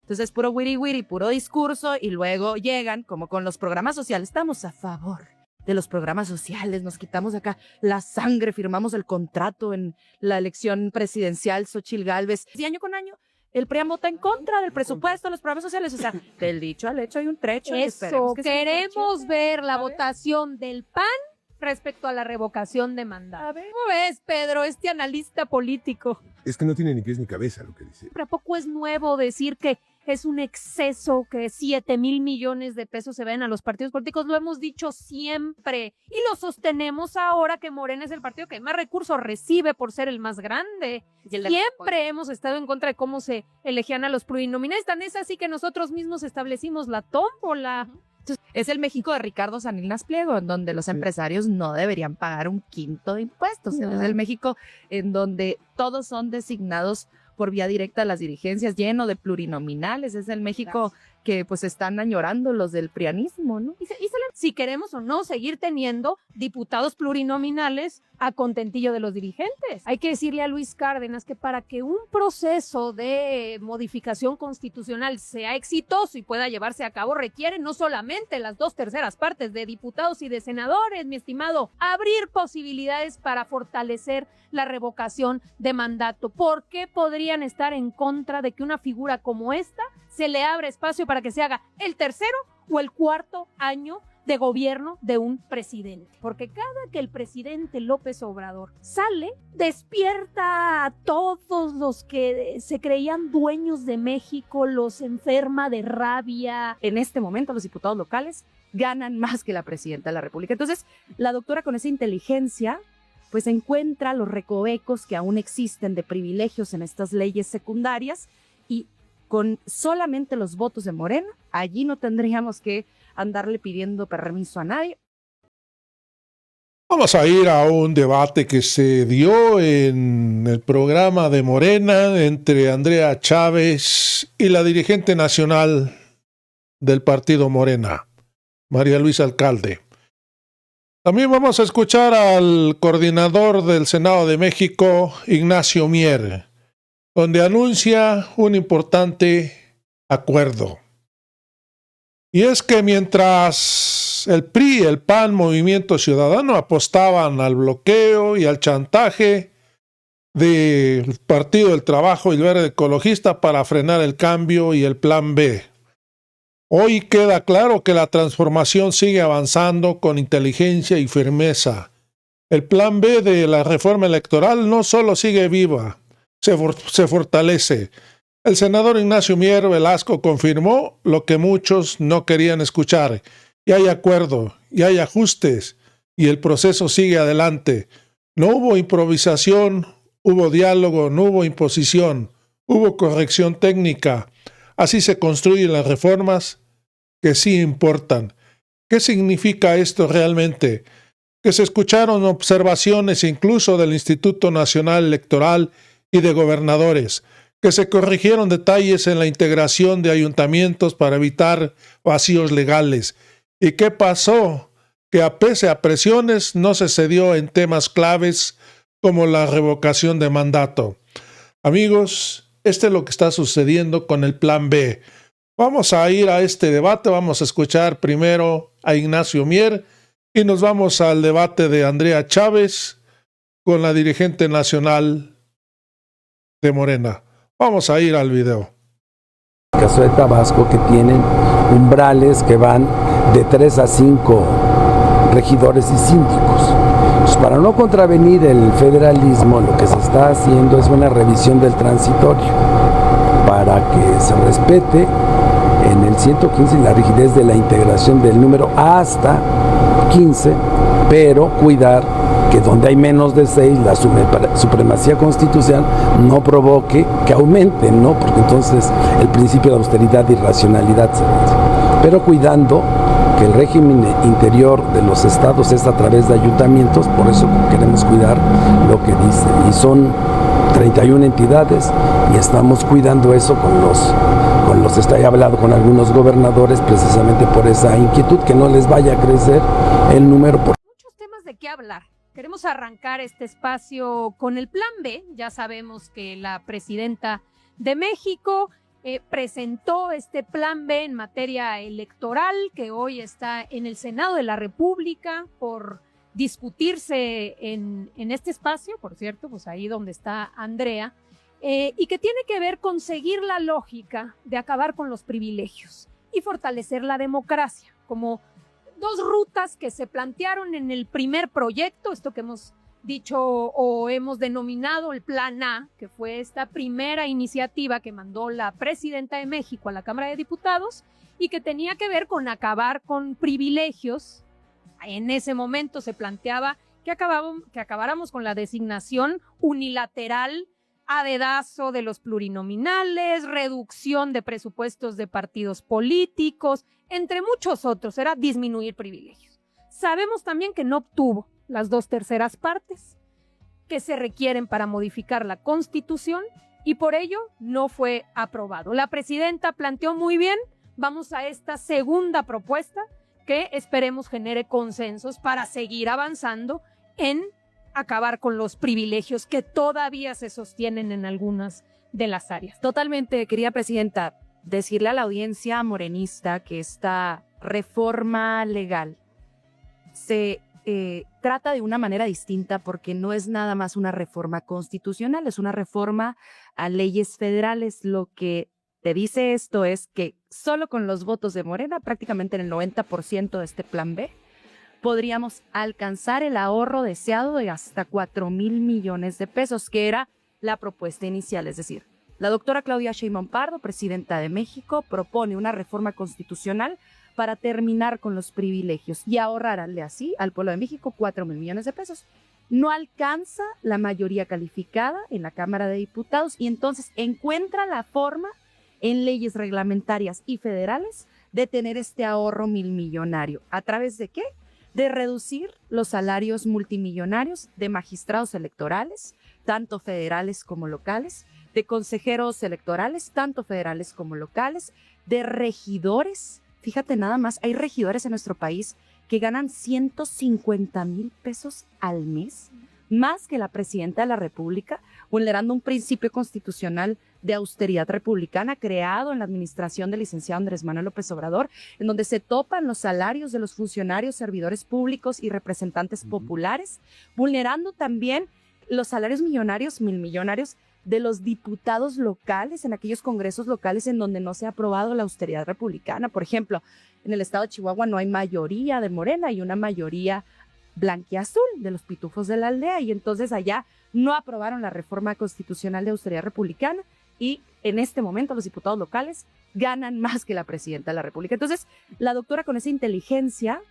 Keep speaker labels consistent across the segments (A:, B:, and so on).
A: Entonces, puro wiri wiri, puro discurso, y luego llegan, como con los programas sociales, estamos a favor de los programas sociales, nos quitamos acá la sangre, firmamos el contrato en la elección presidencial, Xóchitl Gálvez, y año con año el PRIAN vota en contra del presupuesto de los programas sociales. O sea, del dicho al hecho hay un trecho.
B: Eso, queremos ver la votación del PAN respecto a la revocación de mandato.
A: A ver.
B: ¿Cómo ves, Pedro, este analista político?
C: Es que no tiene ni pies ni cabeza lo que dice.
B: ¿A poco es nuevo decir que es un exceso que 7,000 millones de pesos se ven a los partidos políticos? Lo hemos dicho siempre y lo sostenemos ahora que Morena es el partido que más recursos recibe por ser el más grande. Siempre hemos estado en contra de cómo se elegían a los plurinominales. Tan es así que nosotros mismos establecimos la tómbola.
A: Entonces, es el México de Ricardo Salinas Pliego, en donde los empresarios no deberían pagar un quinto de impuestos. No. Es el México en donde todos son designados por vía directa a las dirigencias, lleno de plurinominales. Es el México que pues están añorando los del prianismo, ¿no?
B: Si queremos o no seguir teniendo diputados plurinominales a contentillo de los dirigentes. Hay que decirle a Luis Cárdenas que para que un proceso de modificación constitucional sea exitoso y pueda llevarse a cabo requiere no solamente las 2/3 partes de diputados y de senadores, mi estimado, abrir posibilidades para fortalecer la revocación de mandato. ¿Por qué podrían estar en contra de que una figura como esta se le abra espacio para que se haga el 3er o el 4 año de gobierno de un presidente? Porque cada que el presidente López Obrador sale, despierta a todos los que se creían dueños de México, los enferma de rabia.
A: En este momento los diputados locales ganan más que la presidenta de la República. Entonces, la doctora con esa inteligencia pues encuentra los recovecos que aún existen de privilegios en estas leyes secundarias, y con solamente los votos de Morena, allí no tendríamos que andarle pidiendo permiso a nadie.
D: Vamos a ir a un debate que se dio en el programa de Morena entre Andrea Chávez y la dirigente nacional del partido Morena, María Luisa Alcalde. También vamos a escuchar al coordinador del Senado de México, Ignacio Mier, donde anuncia un importante acuerdo. Y es que mientras el PRI, el PAN, Movimiento Ciudadano apostaban al bloqueo y al chantaje del Partido del Trabajo y el Verde Ecologista para frenar el cambio y el Plan B, hoy queda claro que la transformación sigue avanzando con inteligencia y firmeza. El Plan B de la reforma electoral no solo sigue viva, se fortalece. El senador Ignacio Mier Velasco confirmó lo que muchos no querían escuchar. Y hay acuerdo, y hay ajustes, y el proceso sigue adelante. No hubo improvisación, hubo diálogo, no hubo imposición, hubo corrección técnica. Así se construyen las reformas que sí importan. ¿Qué significa esto realmente? Que se escucharon observaciones incluso del Instituto Nacional Electoral y de gobernadores, que se corrigieron detalles en la integración de ayuntamientos para evitar vacíos legales. ¿Y qué pasó? Que pese a presiones no se cedió en temas claves como la revocación de mandato. Amigos, esto es lo que está sucediendo con el Plan B. Vamos a ir a este debate, vamos a escuchar primero a Ignacio Mier y nos vamos al debate de Andrea Chávez con la dirigente nacional de Morena. Vamos a ir al video.
E: En el caso de Tabasco, que tienen umbrales que van de 3 a 5 regidores y síndicos. Pues para no contravenir el federalismo, lo que se está haciendo es una revisión del transitorio para que se respete en el 115 la rigidez de la integración del número hasta 15, pero cuidar que donde hay menos de 6 la supremacía constitucional no provoque que aumenten, ¿no? Porque entonces el principio de austeridad y racionalidad se vence. Pero cuidando que el régimen interior de los estados es a través de ayuntamientos, por eso queremos cuidar lo que dice. Y son 31 entidades y estamos cuidando eso con los he hablado con algunos gobernadores precisamente por esa inquietud, que no les vaya a crecer el número.
B: Muchos temas de qué hablar. Queremos arrancar este espacio con el Plan B. Ya sabemos que la presidenta de México presentó este plan B en materia electoral que hoy está en el Senado de la República por discutirse en este espacio, por cierto, pues ahí donde está Andrea, y que tiene que ver con seguir la lógica de acabar con los privilegios y fortalecer la democracia, como dos rutas que se plantearon en el primer proyecto, esto que hemos dicho o hemos denominado el Plan A, que fue esta primera iniciativa que mandó la presidenta de México a la Cámara de Diputados y que tenía que ver con acabar con privilegios. En ese momento se planteaba que acabáramos con la designación unilateral a dedazo de los plurinominales, reducción de presupuestos de partidos políticos, entre muchos otros, era disminuir privilegios. Sabemos también que no obtuvo las 2/3 partes que se requieren para modificar la Constitución y por ello no fue aprobado. La presidenta planteó muy bien, vamos a esta segunda propuesta que esperemos genere consensos para seguir avanzando en acabar con los privilegios que todavía se sostienen en algunas de las áreas.
A: Totalmente, querida presidenta, decirle a la audiencia morenista que esta reforma legal se trata de una manera distinta porque no es nada más una reforma constitucional, es una reforma a leyes federales. Lo que te dice esto es que solo con los votos de Morena, prácticamente en el 90% de este plan B, podríamos alcanzar el ahorro deseado de hasta 4,000 millones de pesos, que era la propuesta inicial. Es decir, la doctora Claudia Sheinbaum Pardo, presidenta de México, propone una reforma constitucional para terminar con los privilegios y ahorrarle así al pueblo de México 4,000 millones de pesos. No alcanza la mayoría calificada en la Cámara de Diputados y entonces encuentra la forma en leyes reglamentarias y federales de tener este ahorro milmillonario. ¿A través de qué? De reducir los salarios multimillonarios de magistrados electorales, tanto federales como locales, de consejeros electorales, tanto federales como locales, de regidores. Fíjate nada más, hay regidores en nuestro país que ganan 150,000 pesos al mes, más que la presidenta de la República, vulnerando un principio constitucional de austeridad republicana creado en la administración del licenciado Andrés Manuel López Obrador, en donde se topan los salarios de los funcionarios, servidores públicos y representantes populares, vulnerando también los salarios millonarios, milmillonarios, de los diputados locales en aquellos congresos locales en donde no se ha aprobado la austeridad republicana. Por ejemplo, en el estado de Chihuahua no hay mayoría de Morena, hay una mayoría blanquiazul de los pitufos de la aldea, y entonces allá no aprobaron la reforma constitucional de austeridad republicana y en este momento los diputados locales ganan más que la presidenta de la República. Entonces, la doctora con esa inteligencia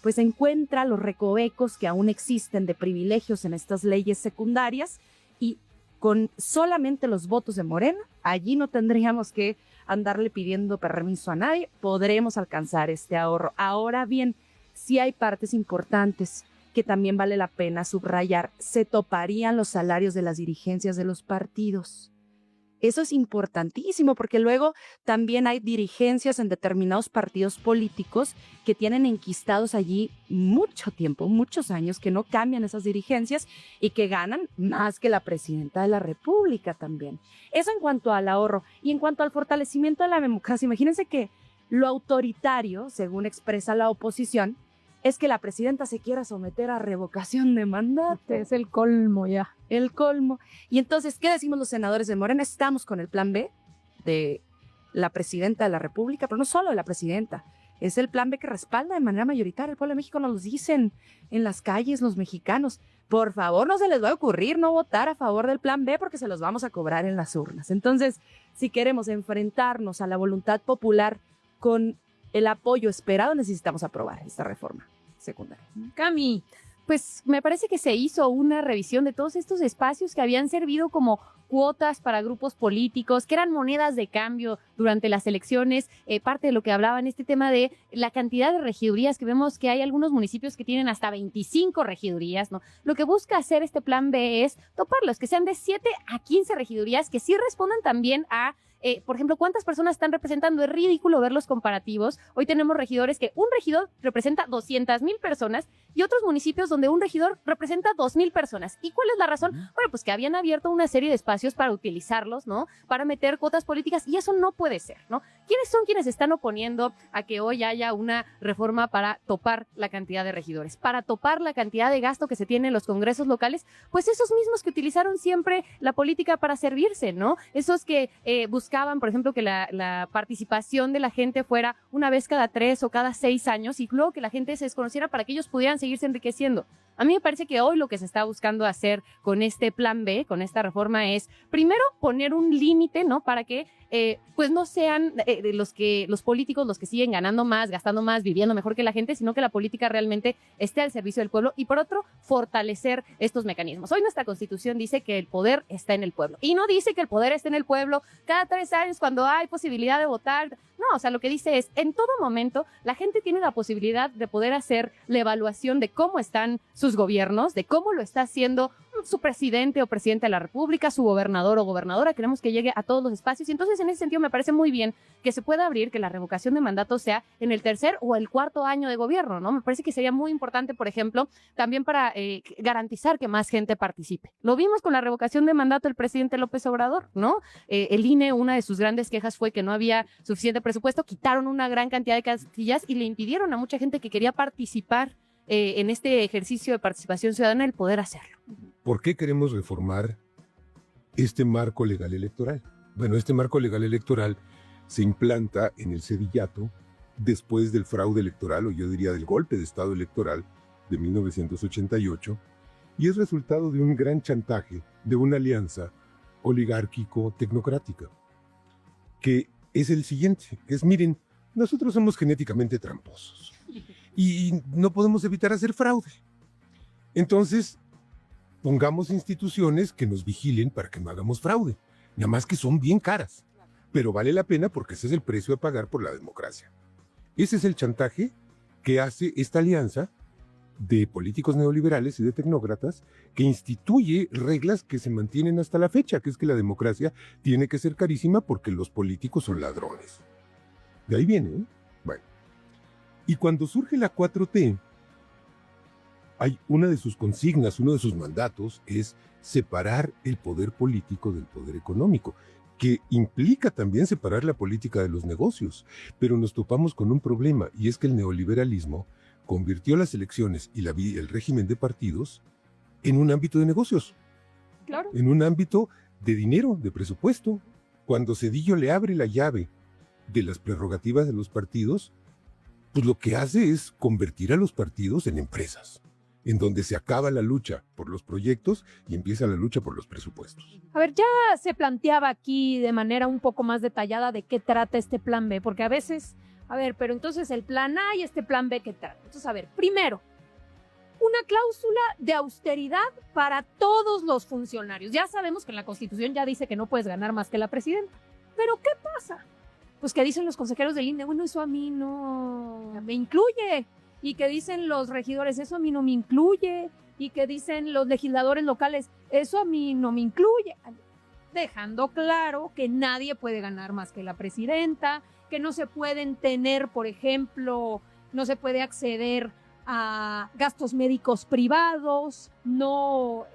A: pues encuentra los recovecos que aún existen de privilegios en estas leyes secundarias y con solamente los votos de Morena, allí no tendríamos que andarle pidiendo permiso a nadie, podremos alcanzar este ahorro. Ahora bien, sí hay partes importantes que también vale la pena subrayar. Se toparían los salarios de las dirigencias de los partidos. Eso es importantísimo porque luego también hay dirigencias en determinados partidos políticos que tienen enquistados allí mucho tiempo, muchos años, que no cambian esas dirigencias y que ganan más que la presidenta de la República también. Eso en cuanto al ahorro y en cuanto al fortalecimiento de la democracia. Imagínense que lo autoritario, según expresa la oposición, es que la presidenta se quiera someter a revocación de mandato.
B: Es el colmo ya.
A: El colmo. Y entonces, ¿qué decimos los senadores de Morena? Estamos con el plan B de la presidenta de la República, pero no solo de la presidenta. Es el plan B que respalda de manera mayoritaria. El pueblo de México nos lo dicen en las calles los mexicanos. Por favor, no se les va a ocurrir no votar a favor del plan B porque se los vamos a cobrar en las urnas. Entonces, si queremos enfrentarnos a la voluntad popular con el apoyo esperado, necesitamos aprobar esta reforma secundaria.
B: Cami,
F: pues me parece que se hizo una revisión de todos estos espacios que habían servido como cuotas para grupos políticos, que eran monedas de cambio durante las elecciones, parte de lo que hablaba en este tema de la cantidad de regidurías, que vemos que hay algunos municipios que tienen hasta 25 regidurías, ¿no? Lo que busca hacer este plan B es toparlos, que sean de 7 a 15 regidurías, que sí respondan también a por ejemplo, ¿cuántas personas están representando? Es ridículo ver los comparativos. Hoy tenemos regidores que un regidor representa 200,000 personas y otros municipios donde un regidor representa 2,000 personas. ¿Y cuál es la razón? Bueno, pues que habían abierto una serie de espacios para utilizarlos, ¿no? Para meter cuotas políticas, y eso no puede ser, ¿no? ¿Quiénes son quienes están oponiendo a que hoy haya una reforma para topar la cantidad de regidores, para topar la cantidad de gasto que se tiene en los congresos locales? Pues esos mismos que utilizaron siempre la política para servirse, ¿no? Esos que buscaban, por ejemplo, que la participación de la gente fuera una vez cada 3 o cada 6 años y luego que la gente se desconociera para que ellos pudieran seguirse enriqueciendo. A mí me parece que hoy lo que se está buscando hacer con este plan B, con esta reforma, es primero poner un límite, ¿no? Para que pues no sean los políticos los que siguen ganando más, gastando más, viviendo mejor que la gente, sino que la política realmente esté al servicio del pueblo, y por otro, fortalecer estos mecanismos. Hoy nuestra Constitución dice que el poder está en el pueblo, y no dice que el poder esté en el pueblo cada 3 años cuando hay posibilidad de votar. No, o sea, lo que dice es, en todo momento, la gente tiene la posibilidad de poder hacer la evaluación de cómo están sus gobiernos, de cómo lo está haciendo su presidente o presidente de la República, su gobernador o gobernadora. Queremos que llegue a todos los espacios, y entonces en ese sentido me parece muy bien que se pueda abrir que la revocación de mandato sea en el 3er o el 4.º año de gobierno, ¿no? Me parece que sería muy importante, por ejemplo, también para garantizar que más gente participe. Lo vimos con la revocación de mandato del presidente López Obrador, ¿no? El INE, una de sus grandes quejas fue que no había suficiente presupuesto, quitaron una gran cantidad de casillas y le impidieron a mucha gente que quería participar en este ejercicio de participación ciudadana el poder hacerlo.
C: ¿Por qué queremos reformar este marco legal electoral? Bueno, este marco legal electoral se implanta en el Sedillato después del fraude electoral, o yo diría del golpe de Estado electoral de 1988, y es resultado de un gran chantaje de una alianza oligárquico-tecnocrática, que es el siguiente, que es, miren, nosotros somos genéticamente tramposos y no podemos evitar hacer fraude. Entonces, pongamos instituciones que nos vigilen para que no hagamos fraude. Nada más que son bien caras, pero vale la pena porque ese es el precio a pagar por la democracia. Ese es el chantaje que hace esta alianza de políticos neoliberales y de tecnócratas, que instituye reglas que se mantienen hasta la fecha, que es que la democracia tiene que ser carísima porque los políticos son ladrones. De ahí viene, ¿eh? Bueno. Y cuando surge la 4T, hay una de sus consignas, uno de sus mandatos es separar el poder político del poder económico, que implica también separar la política de los negocios. Pero nos topamos con un problema, y es que el neoliberalismo convirtió las elecciones y el régimen de partidos en un ámbito de negocios.
B: Claro.
C: En un ámbito de dinero, de presupuesto. Cuando Zedillo le abre la llave de las prerrogativas de los partidos, pues lo que hace es convertir a los partidos en empresas, en donde se acaba la lucha por los proyectos y empieza la lucha por los presupuestos.
B: A ver, ya se planteaba aquí de manera un poco más detallada de qué trata este plan B, porque a veces, a ver, pero entonces el plan A y este plan B, ¿qué trata? Entonces, a ver, primero, una cláusula de austeridad para todos los funcionarios. Ya sabemos que en la Constitución ya dice que no puedes ganar más que la presidenta, pero ¿qué pasa? Pues que dicen los consejeros del INE, bueno, eso a mí no me incluye. Y que dicen los regidores, eso a mí no me incluye. Y que dicen los legisladores locales, eso a mí no me incluye. Dejando claro que nadie puede ganar más que la presidenta, que no se pueden tener, por ejemplo, no se puede acceder a gastos médicos privados, no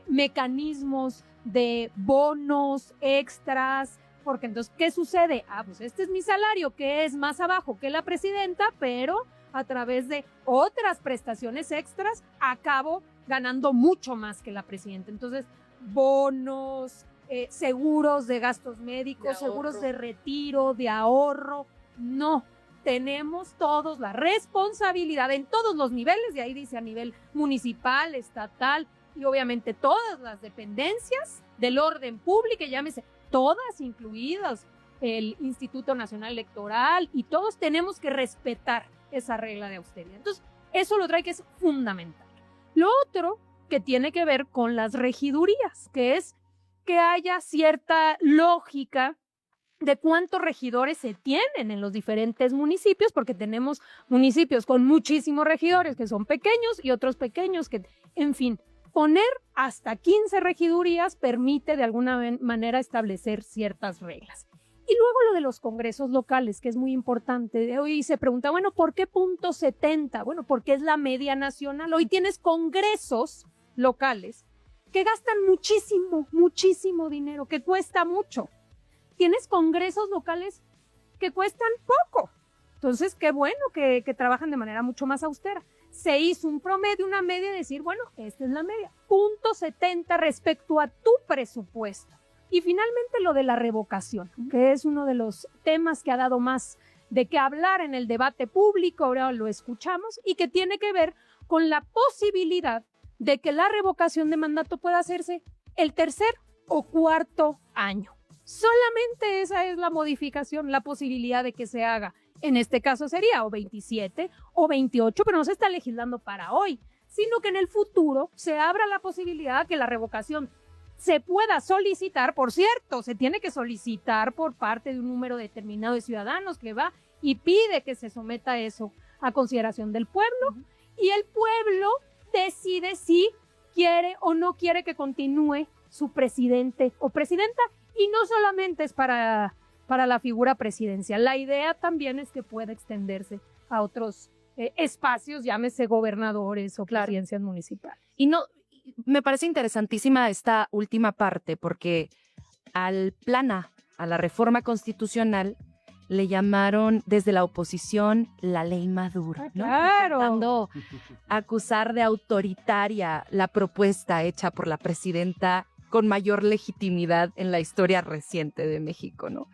B: mecanismos de bonos extras. Porque entonces, ¿qué sucede? Pues este es mi salario, que es más abajo que la presidenta, pero a través de otras prestaciones extras acabo ganando mucho más que la presidenta. Entonces, bonos, seguros de gastos médicos, seguros de retiro, de ahorro. No, tenemos todos la responsabilidad en todos los niveles, y ahí dice a nivel municipal, estatal y obviamente todas las dependencias del orden público, llámese todas incluidas, el Instituto Nacional Electoral, y todos tenemos que respetar esa regla de austeridad. Entonces, eso lo trae que es fundamental. Lo otro que tiene que ver con las regidurías, que es que haya cierta lógica de cuántos regidores se tienen en los diferentes municipios, porque tenemos municipios con muchísimos regidores que son pequeños y otros pequeños que, en fin, disponer hasta 15 regidurías permite de alguna manera establecer ciertas reglas. Y luego lo de los congresos locales, que es muy importante. Hoy se pregunta, bueno, ¿por qué .70? Bueno, porque es la media nacional. Hoy tienes congresos locales que gastan muchísimo dinero, que cuesta mucho. Tienes congresos locales que cuestan poco. Entonces, qué bueno que trabajan de manera mucho más austera. Se hizo un promedio, una media, y decir, bueno, esta es la media. .70 respecto a tu presupuesto. Y finalmente lo de la revocación, que es uno de los temas que ha dado más de qué hablar en el debate público, ahora lo escuchamos, y que tiene que ver con la posibilidad de que la revocación de mandato pueda hacerse el 3er o 4º año. Solamente esa es la modificación, la posibilidad de que se haga. En este caso sería o 27 o 28, pero no se está legislando para hoy, sino que en el futuro se abra la posibilidad de que la revocación se pueda solicitar. Por cierto, se tiene que solicitar por parte de un número determinado de ciudadanos que va y pide que se someta eso a consideración del pueblo, y el pueblo decide si quiere o no quiere que continúe su presidente o presidenta, y no solamente es para la figura presidencial. La idea también es que pueda extenderse a otros espacios, llámese gobernadores o presidencias municipales.
A: Y no, me parece interesantísima esta última parte, porque al plan A, a la reforma constitucional, le llamaron desde la oposición la ley Maduro, ¿no?
B: Claro.
A: Intentando acusar de autoritaria la propuesta hecha por la presidenta con mayor legitimidad en la historia reciente de México, ¿no?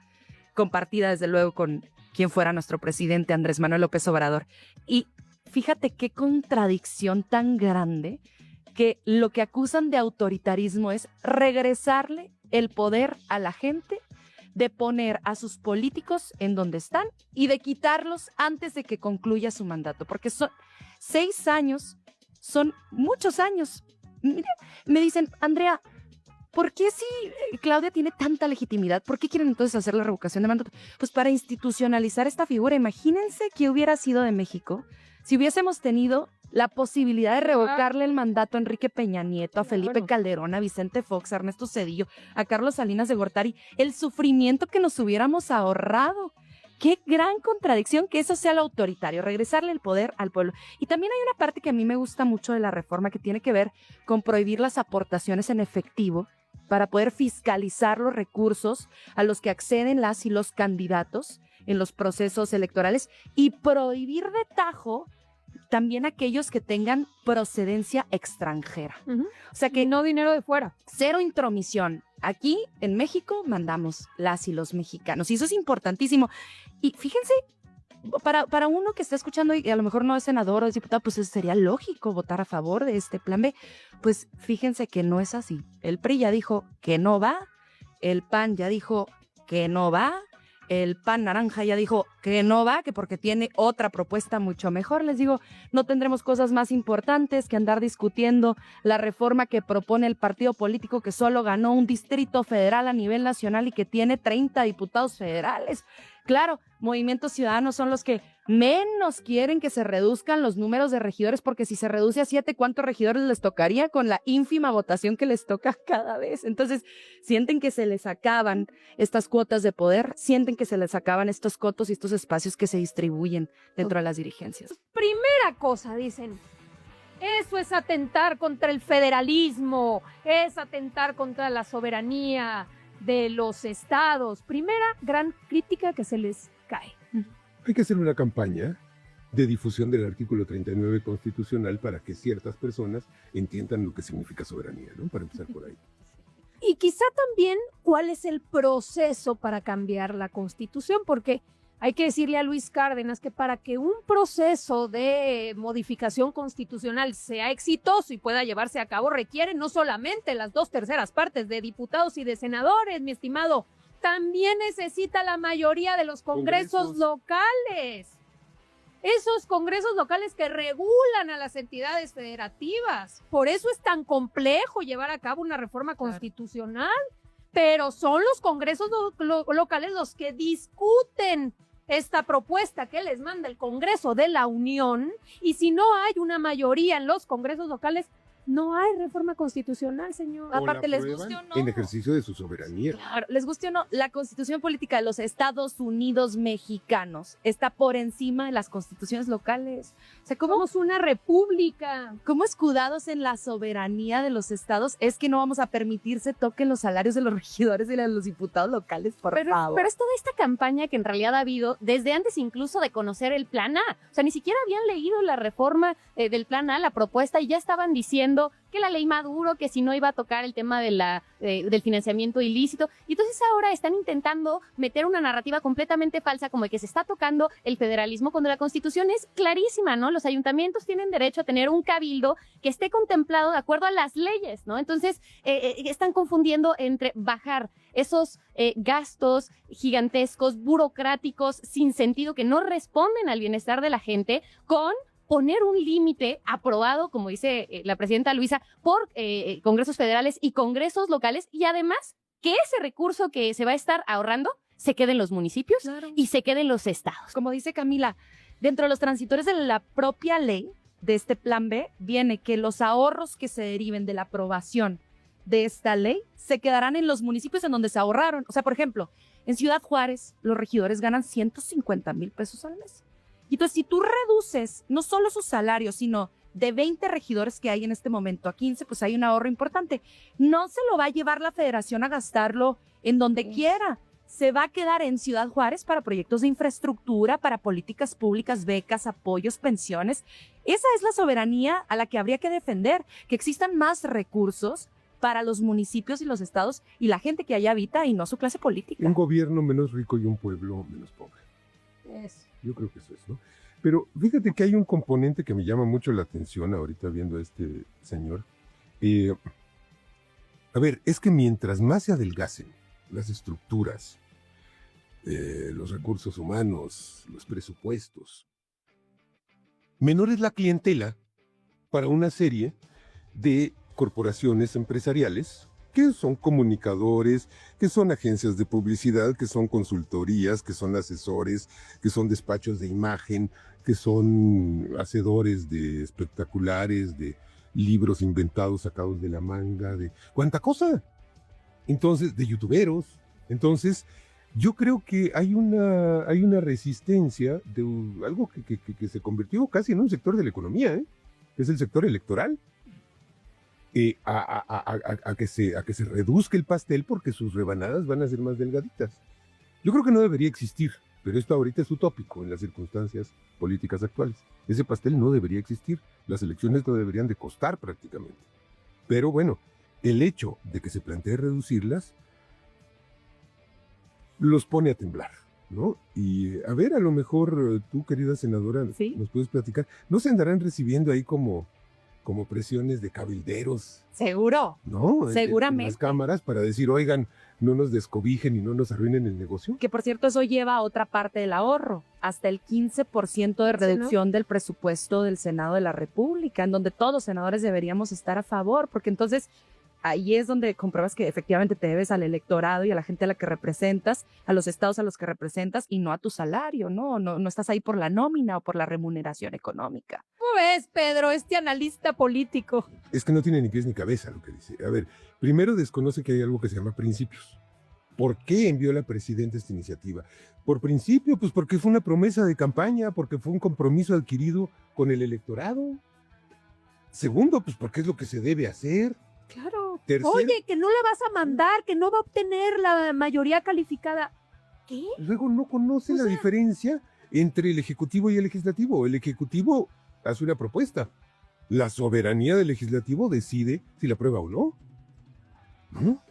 A: Compartida desde luego con quien fuera nuestro presidente Andrés Manuel López Obrador. Y fíjate qué contradicción tan grande, que lo que acusan de autoritarismo es regresarle el poder a la gente, de poner a sus políticos en donde están y de quitarlos antes de que concluya su mandato, porque son 6 años, son muchos años. Mira, me dicen, Andrea, ¿por qué si Claudia tiene tanta legitimidad? ¿Por qué quieren entonces hacer la revocación de mandato? Pues para institucionalizar esta figura. Imagínense qué hubiera sido de México si hubiésemos tenido la posibilidad de revocarle el mandato a Enrique Peña Nieto, a Felipe Calderón, a Vicente Fox, a Ernesto Zedillo, a Carlos Salinas de Gortari, el sufrimiento que nos hubiéramos ahorrado. Qué gran contradicción que eso sea lo autoritario, regresarle el poder al pueblo. Y también hay una parte que a mí me gusta mucho de la reforma, que tiene que ver con prohibir las aportaciones en efectivo para poder fiscalizar los recursos a los que acceden las y los candidatos en los procesos electorales, y prohibir de tajo también aquellos que tengan procedencia extranjera. O sea que
B: no dinero de fuera.
A: Cero intromisión. Aquí en México mandamos las y los mexicanos, y eso es importantísimo. Y fíjense, para uno que está escuchando y a lo mejor no es senador o es diputado, pues sería lógico votar a favor de este plan B. Pues fíjense que no es así. El PRI ya dijo que no va, el PAN ya dijo que no va, el PAN naranja ya dijo que no va, que porque tiene otra propuesta mucho mejor. Les digo, no tendremos cosas más importantes que andar discutiendo la reforma que propone el partido político que solo ganó un distrito federal a nivel nacional y que tiene 30 diputados federales. Claro, Movimiento Ciudadano son los que menos quieren que se reduzcan los números de regidores, porque si se reduce a 7, ¿cuántos regidores les tocaría con la ínfima votación que les toca cada vez? Entonces, sienten que se les acaban estas cuotas de poder, sienten que se les acaban estos cotos y estos espacios que se distribuyen dentro de las dirigencias.
B: Primera cosa, dicen, eso es atentar contra el federalismo, es atentar contra la soberanía de los estados. Primera gran crítica que se les cae.
C: Hay que hacer una campaña de difusión del artículo 39 constitucional para que ciertas personas entiendan lo que significa soberanía, ¿no? Para empezar por ahí.
B: Y quizá también cuál es el proceso para cambiar la Constitución, porque hay que decirle a Luis Cárdenas que para que un proceso de modificación constitucional sea exitoso y pueda llevarse a cabo, requiere no solamente las 2/3 partes de diputados y de senadores, mi estimado, también necesita la mayoría de los congresos locales. Esos congresos locales que regulan a las entidades federativas. Por eso es tan complejo llevar a cabo una reforma constitucional. Pero son los congresos locales los que discuten esta propuesta que les manda el Congreso de la Unión, y si no hay una mayoría en los congresos locales, No hay reforma constitucional, señor.
C: O la
A: Aparte, les
C: aprueban
A: guste o no.
C: en ejercicio de su soberanía.
A: Claro, les guste o no, la constitución política de los Estados Unidos mexicanos está por encima de las constituciones locales. O sea,
B: Somos una república.
A: ¿cómo escudados en la soberanía de los estados es que no vamos a permitir se toquen los salarios de los regidores y de los diputados locales, por favor?
F: Pero es toda esta campaña que en realidad ha habido desde antes incluso de conocer el Plan A. O sea, ni siquiera habían leído la reforma del Plan A, la propuesta, y ya estaban diciendo que la ley Maduro, que si no iba a tocar el tema del financiamiento ilícito. Y entonces ahora están intentando meter una narrativa completamente falsa como de que se está tocando el federalismo, cuando la Constitución es clarísima, ¿no? Los ayuntamientos tienen derecho a tener un cabildo que esté contemplado de acuerdo a las leyes, ¿no? Entonces están confundiendo entre bajar esos gastos gigantescos, burocráticos, sin sentido, que no responden al bienestar de la gente, con poner un límite aprobado, como dice la presidenta Luisa, por congresos federales y congresos locales, y además que ese recurso que se va a estar ahorrando se quede en los municipios y se quede en los estados.
A: Como dice Camila, dentro de los transitores de la propia ley de este Plan B viene que los ahorros que se deriven de la aprobación de esta ley se quedarán en los municipios en donde se ahorraron. O sea, por ejemplo, en Ciudad Juárez los regidores ganan 150,000 pesos al mes. Y entonces, si tú reduces no solo sus salarios, sino de 20 regidores que hay en este momento a 15, pues hay un ahorro importante. No se lo va a llevar la federación a gastarlo en donde quiera. Se va a quedar en Ciudad Juárez para proyectos de infraestructura, para políticas públicas, becas, apoyos, pensiones. Esa es la soberanía a la que habría que defender, que existan más recursos para los municipios y los estados y la gente que allá habita y no su clase política.
C: Un gobierno menos rico y un pueblo menos pobre. Yo creo que eso es, ¿no? Pero fíjate que hay un componente que me llama mucho la atención ahorita viendo a este señor. A ver, es que mientras más se adelgacen las estructuras, los recursos humanos, los presupuestos, menor es la clientela para una serie de corporaciones empresariales que son comunicadores, que son agencias de publicidad, que son consultorías, que son asesores, que son despachos de imagen, que son hacedores de espectaculares, de libros inventados, sacados de la manga, de cuánta cosa. Entonces, de youtuberos. Entonces, yo creo que hay una resistencia de algo que se convirtió casi en un sector de la economía, que es el sector electoral. A que se reduzca el pastel porque sus rebanadas van a ser más delgaditas. Yo creo que no debería existir, pero esto ahorita es utópico en las circunstancias políticas actuales. Ese pastel no debería existir, las elecciones no deberían de costar prácticamente. Pero bueno, el hecho de que se plantee reducirlas los pone a temblar, ¿no? Y a ver, a lo mejor tú, querida senadora,
A: ¿Sí?
C: nos puedes platicar. ¿No se andarán recibiendo ahí como presiones de cabilderos,
A: Seguro.
C: ¿no?
A: Seguramente.
C: En las cámaras para decir, oigan, no nos descobijen y no nos arruinen el negocio?
A: Que por cierto, eso lleva a otra parte del ahorro, hasta el 15% de reducción del presupuesto del Senado de la República, en donde todos los senadores deberíamos estar a favor, porque entonces ahí es donde compruebas que efectivamente te debes al electorado y a la gente a la que representas, a los estados a los que representas y no a tu salario, ¿no? No estás ahí por la nómina o por la remuneración económica.
B: ¿Cómo ves, Pedro, este analista político?
C: Es que no tiene ni pies ni cabeza lo que dice. A ver, primero desconoce que hay algo que se llama principios. ¿Por qué envió la presidenta esta iniciativa? Por principio, pues porque fue una promesa de campaña, porque fue un compromiso adquirido con el electorado. Segundo, pues porque es lo que se debe hacer.
B: Claro.
C: Tercero,
B: Oye, que no la vas a mandar, que no va a obtener la mayoría calificada. ¿Qué?
C: luego no conoce
B: O
C: la
B: sea-
C: diferencia entre el Ejecutivo y el Legislativo. El Ejecutivo hace una propuesta. La soberanía del Legislativo decide si la aprueba o no. ¿No?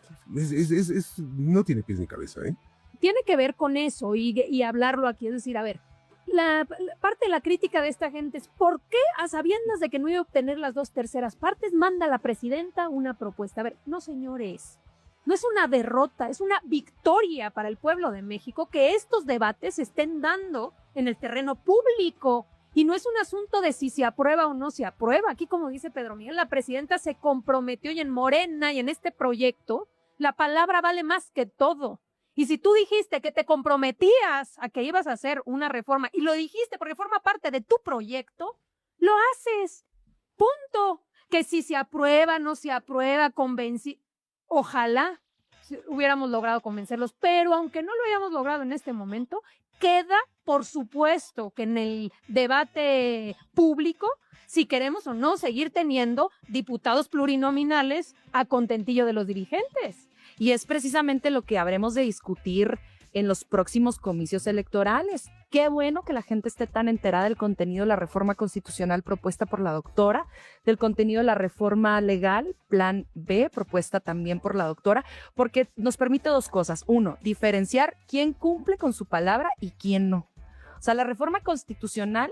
C: No tiene pies ni cabeza, ¿eh?
B: Tiene que ver con eso y hablarlo aquí. Es decir, a ver, la parte de la crítica de esta gente es ¿por qué a sabiendas de que no iba a obtener las 2/3 partes manda la presidenta una propuesta? A ver, no señores, no es una derrota, es una victoria para el pueblo de México que estos debates se estén dando en el terreno público. Y no es un asunto de si se aprueba o no se aprueba. Aquí, como dice Pedro Miguel, la presidenta se comprometió y en Morena y en este proyecto, la palabra vale más que todo. Y si tú dijiste que te comprometías a que ibas a hacer una reforma y lo dijiste porque forma parte de tu proyecto, lo haces. Punto. que si se aprueba, no se aprueba, ojalá hubiéramos logrado convencerlos, pero aunque no lo hayamos logrado en este momento, queda, por supuesto, que en el debate público, si queremos o no seguir teniendo diputados plurinominales a contentillo de los dirigentes.
A: Y es precisamente lo que habremos de discutir en los próximos comicios electorales. Qué bueno que la gente esté tan enterada del contenido de la reforma constitucional propuesta por la doctora, del contenido de la reforma legal, Plan B, propuesta también por la doctora, porque nos permite dos cosas. Uno, diferenciar quién cumple con su palabra y quién no. O sea, la reforma constitucional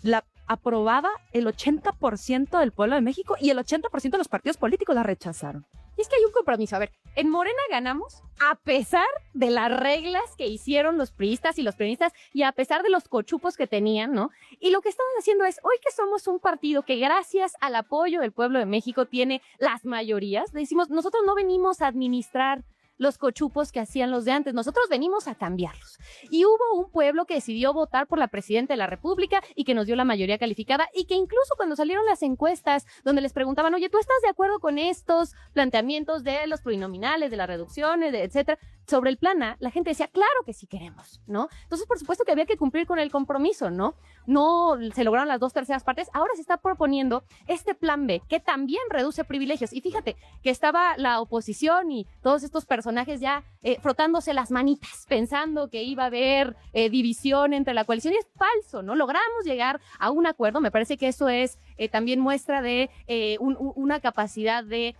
A: la aprobaba el 80% del pueblo de México y el 80% de los partidos políticos la rechazaron.
F: Y es que hay un compromiso. A ver, en Morena ganamos a pesar de las reglas que hicieron los priistas y los prianistas y a pesar de los cochupos que tenían, ¿no? Y lo que estamos haciendo es, hoy que somos un partido que gracias al apoyo del pueblo de México tiene las mayorías, decimos, nosotros no venimos a administrar los cochupos que hacían los de antes. Nosotros venimos a cambiarlos. Y hubo un pueblo que decidió votar por la presidenta de la República y que nos dio la mayoría calificada y que incluso cuando salieron las encuestas donde les preguntaban, oye, ¿tú estás de acuerdo con estos planteamientos de los plurinominales, de las reducciones, de etcétera? Sobre el plan A, la gente decía, claro que sí queremos, ¿no? Entonces, por supuesto que había que cumplir con el compromiso, ¿no? No se lograron las 2/3 partes. Ahora se está proponiendo este plan B, que también reduce privilegios. Y fíjate que estaba la oposición y todos estos personajes ya frotándose las manitas, pensando que iba a haber división entre la coalición. Y es falso, ¿no? Logramos llegar a un acuerdo. Me parece que eso es también muestra de una capacidad de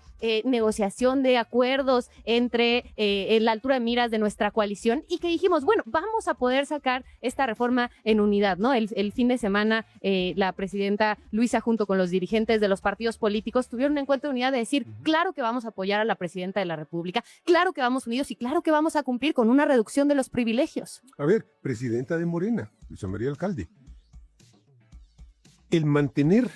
F: negociación de acuerdos entre la altura de miras de nuestra coalición y que dijimos, bueno, vamos a poder sacar esta reforma en unidad, ¿no? El fin de semana la presidenta Luisa junto con los dirigentes de los partidos políticos tuvieron un encuentro de unidad de decir, claro que vamos a apoyar a la presidenta de la República, claro que vamos unidos y claro que vamos a cumplir con una reducción de los privilegios.
C: A ver, presidenta de Morena, Luisa María Alcalde, el mantener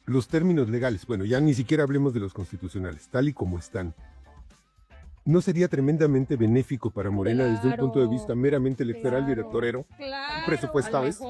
C: los términos legales, bueno, ya ni siquiera hablemos de los constitucionales, tal y como están, ¿no sería tremendamente benéfico para Morena desde un punto de vista meramente electoral y electorero? Presupuestado es.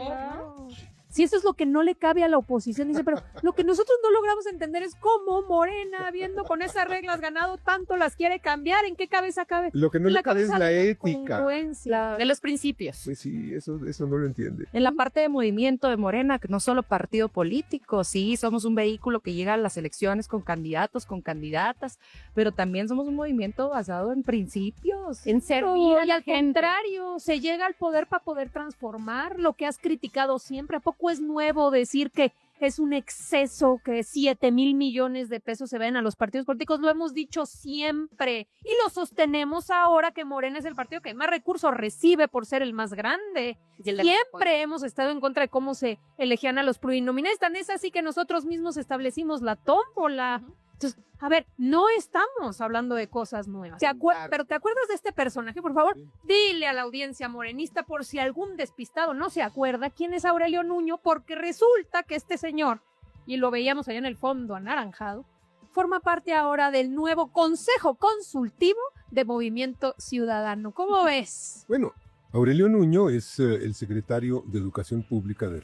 B: Si eso es lo que no le cabe a la oposición, dice, pero lo que nosotros no logramos entender es cómo Morena, habiendo con esas reglas ganado tanto, las quiere cambiar. ¿En qué cabeza cabe?
C: Lo que no le cabe es la ética.
B: Congruencia.
A: De los principios.
C: Pues sí, eso no lo entiende.
A: En la parte de movimiento de Morena, que no solo partido político, sí, somos un vehículo que llega a las elecciones con candidatos, con candidatas, pero también somos un movimiento basado en principios.
B: En servir
F: a
B: y
F: la
B: al
F: gente.
B: contrario, se llega al poder para poder transformar lo que has criticado siempre. ¿A poco es nuevo decir que es un exceso que 7,000 millones de pesos se ven a los partidos políticos? Lo hemos dicho siempre y lo sostenemos ahora que Morena es el partido que más recursos recibe por ser el más grande. Siempre hemos estado en contra de cómo se elegían a los plurinominales. Tan es así que nosotros mismos establecimos la tómbola. Entonces, a ver, no estamos hablando de cosas nuevas. Pero ¿te acuerdas de este personaje? Por favor, dile a la audiencia morenista, por si algún despistado no se acuerda, quién es Aurelio Nuño, porque resulta que este señor, y lo veíamos allá en el fondo anaranjado, forma parte ahora del nuevo Consejo Consultivo de Movimiento Ciudadano. ¿Cómo ves?
C: Bueno, Aurelio Nuño es el secretario de Educación Pública de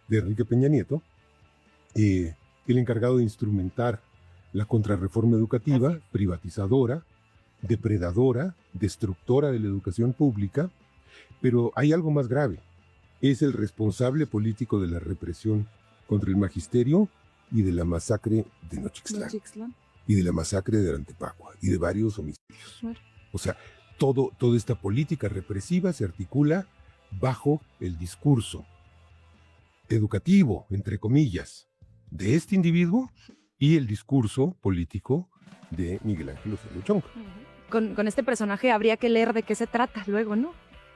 C: Enrique Peña Nieto, el encargado de instrumentar la contrarreforma educativa, privatizadora, depredadora, destructora de la educación pública, pero hay algo más grave. Es el responsable político de la represión contra el magisterio y de la masacre de Nochixtlán. Y de la masacre de Antepacua y de varios homicidios. O sea, toda esta política represiva se articula bajo el discurso educativo, entre comillas, de este individuo y el discurso político de Miguel Ángel Osorio Chong.
A: Con este personaje habría que leer de qué se trata luego, ¿no?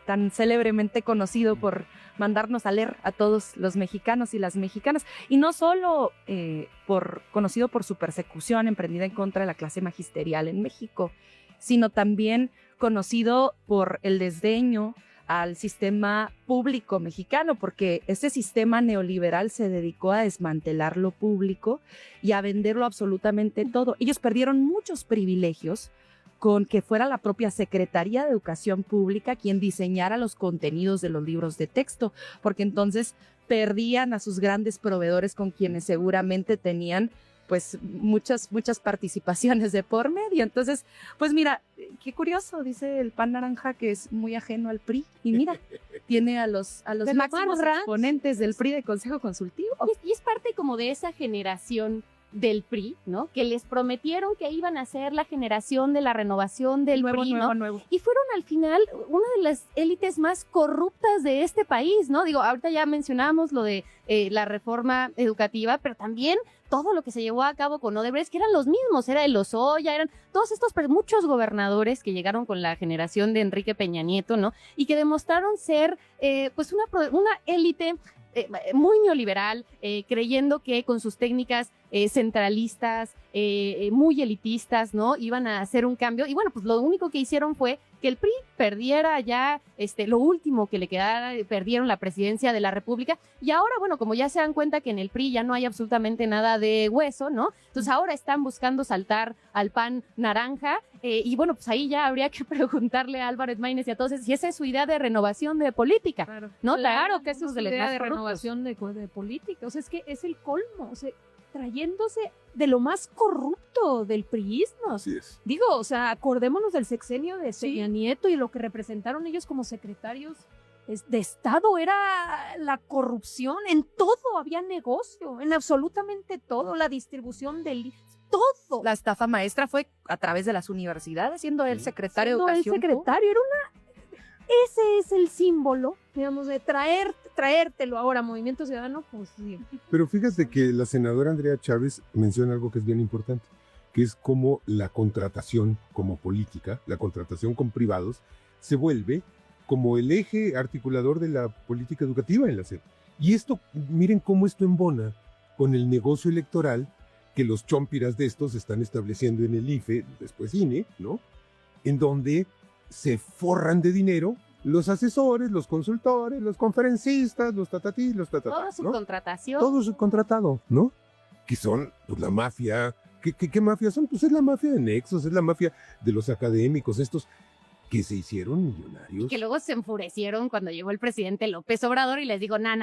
A: Tan célebremente conocido por mandarnos a leer a todos los mexicanos y las mexicanas. Y no solo conocido por su persecución emprendida en contra de la clase magisterial en México, sino también conocido por el desdeño al sistema público mexicano, porque ese sistema neoliberal se dedicó a desmantelar lo público y a venderlo absolutamente todo. Ellos perdieron muchos privilegios con que fuera la propia Secretaría de Educación Pública quien diseñara los contenidos de los libros de texto, porque entonces perdían a sus grandes proveedores con quienes seguramente tenían pues muchas participaciones de por medio. Entonces, pues mira, qué curioso, dice el PAN naranja que es muy ajeno al PRI. Y mira, tiene a los
B: De
A: máximos
B: Marra.
A: exponentes del PRI de Consejo Consultivo.
F: Y es parte como de esa generación del PRI, ¿no? Que les prometieron que iban a ser la generación de la renovación del PRI, ¿no?
A: nuevo.
F: Y fueron al final una de las élites más corruptas de este país, ¿no? Digo, ahorita ya mencionamos lo de la reforma educativa, pero también todo lo que se llevó a cabo con Odebrecht, que eran los mismos, era el Lozoya, eran todos estos, muchos gobernadores que llegaron con la generación de Enrique Peña Nieto, ¿no? Y que demostraron ser, pues, una élite muy neoliberal, creyendo que con sus técnicas centralistas, muy elitistas, ¿no? Iban a hacer un cambio. Y bueno, pues lo único que hicieron fue que el PRI perdiera ya lo último que le quedara, perdieron la presidencia de la República. Y ahora, bueno, como ya se dan cuenta que en el PRI ya no hay absolutamente nada de hueso, ¿no? Entonces ahora están buscando saltar al PAN naranja. Y bueno, pues ahí ya habría que preguntarle a Álvaro Maínez y a todos si esa es su idea de renovación de política, ¿no?
B: Claro que eso es
F: de
B: la
F: las
B: idea
F: más
B: de
F: corruptas.
B: renovación de política. O sea, es que es el colmo. O sea, trayéndose de lo más corrupto del priismo.
C: Así es.
B: Digo, o sea, acordémonos del sexenio de
A: Sí.
B: Peña Nieto y lo que representaron ellos como secretarios de Estado. Era la corrupción. En todo había negocio, en absolutamente todo. La distribución del... todo.
A: La estafa maestra fue a través de las universidades, siendo el secretario
B: Siendo
A: de
B: el
A: Educación.
B: secretario, era una... Ese es el símbolo, digamos, de traértelo ahora a Movimiento Ciudadano, pues sí.
C: Pero fíjate que la senadora Andrea Chávez menciona algo que es bien importante, que es cómo la contratación como política, la contratación con privados, se vuelve como el eje articulador de la política educativa en la SEP. Y esto, miren cómo esto embona con el negocio electoral que los chompiras de estos están estableciendo en el IFE, después INE, ¿no? En donde se forran de dinero los asesores, los consultores, los conferencistas, los tatatí, los tatatá,
F: Toda su
C: ¿no?
F: contratación.
C: Todo subcontratado, ¿no? Que son pues, la mafia. ¿Qué mafia son? Pues es la mafia de Nexos, es la mafia de los académicos, estos que se hicieron millonarios.
F: Y que luego se enfurecieron cuando llegó el presidente López Obrador y les digo, na.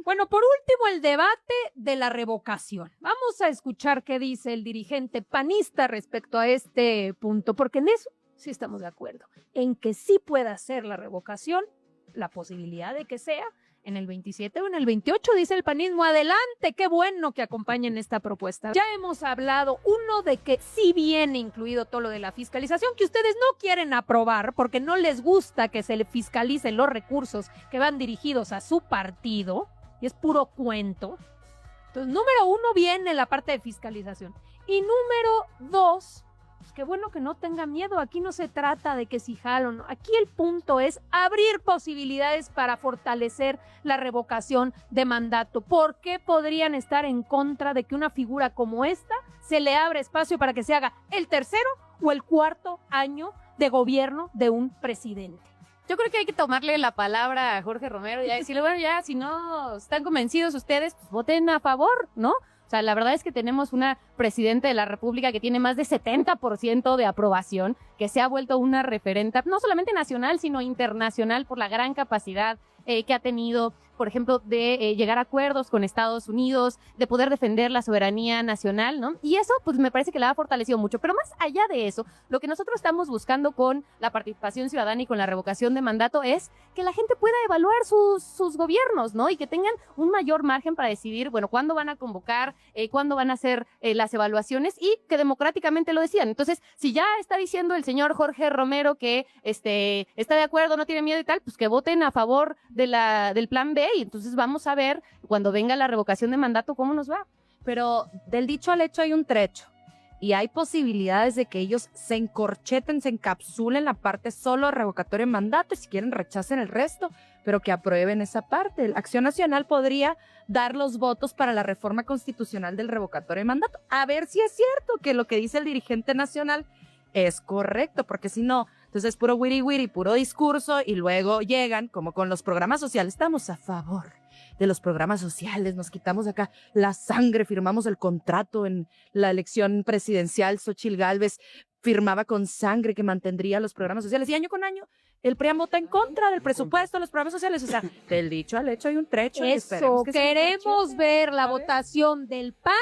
B: Bueno, por último, el debate de la revocación. Vamos a escuchar qué dice el dirigente panista respecto a este punto, porque en eso sí estamos de acuerdo, en que sí pueda ser la revocación, la posibilidad de que sea en el 27 o en el 28, dice el panismo. Adelante, qué bueno que acompañen esta propuesta. Ya hemos hablado, uno, de que sí viene incluido todo lo de la fiscalización, que ustedes no quieren aprobar porque no les gusta que se le fiscalicen los recursos que van dirigidos a su partido, y es puro cuento. Entonces, número uno, viene la parte de fiscalización. Y número dos, pues qué bueno que no tenga miedo. Aquí no se trata de que si jalo o no. Aquí el punto es abrir posibilidades para fortalecer la revocación de mandato. ¿Por qué podrían estar en contra de que una figura como esta se le abra espacio para que se haga el tercero o el cuarto año de gobierno de un presidente?
F: Yo creo que hay que tomarle la palabra a Jorge Romero y ya decirle, bueno, ya, si no están convencidos ustedes, pues voten a favor, ¿no? O sea, la verdad es que tenemos una presidenta de la República que tiene más de 70% de aprobación, que se ha vuelto una referente, no solamente nacional, sino internacional por la gran capacidad que ha tenido, por ejemplo, de llegar a acuerdos con Estados Unidos, de poder defender la soberanía nacional, ¿no? Y eso, pues, me parece que la ha fortalecido mucho. Pero más allá de eso, lo que nosotros estamos buscando con la participación ciudadana y con la revocación de mandato es que la gente pueda evaluar sus gobiernos, ¿no? Y que tengan un mayor margen para decidir, bueno, cuándo van a convocar, cuándo van a hacer las evaluaciones y que democráticamente lo decidan. Entonces, si ya está diciendo el señor Jorge Romero que está de acuerdo, no tiene miedo y tal, pues que voten a favor del plan B, y entonces vamos a ver cuando venga la revocación de mandato cómo nos va.
A: Pero del dicho al hecho hay un trecho. Y hay posibilidades de que ellos se encorcheten, se encapsulen la parte solo revocatoria de mandato y si quieren rechacen el resto, pero que aprueben esa parte. La Acción Nacional podría dar los votos para la reforma constitucional del revocatorio de mandato. A ver si es cierto que lo que dice el dirigente nacional es correcto, porque si no, entonces es puro wiri wiri, puro discurso y luego llegan como con los programas sociales. Estamos a favor de los programas sociales, nos quitamos acá la sangre, firmamos el contrato en la elección presidencial. Xóchitl Gálvez firmaba con sangre que mantendría los programas sociales y año con año El PRIAN vota en contra del presupuesto, de los programas sociales. O sea, del dicho al hecho hay un trecho. y
B: Eso,
A: esperemos que se
B: queremos
A: marche.
B: ver la
A: A ver.
B: votación del PAN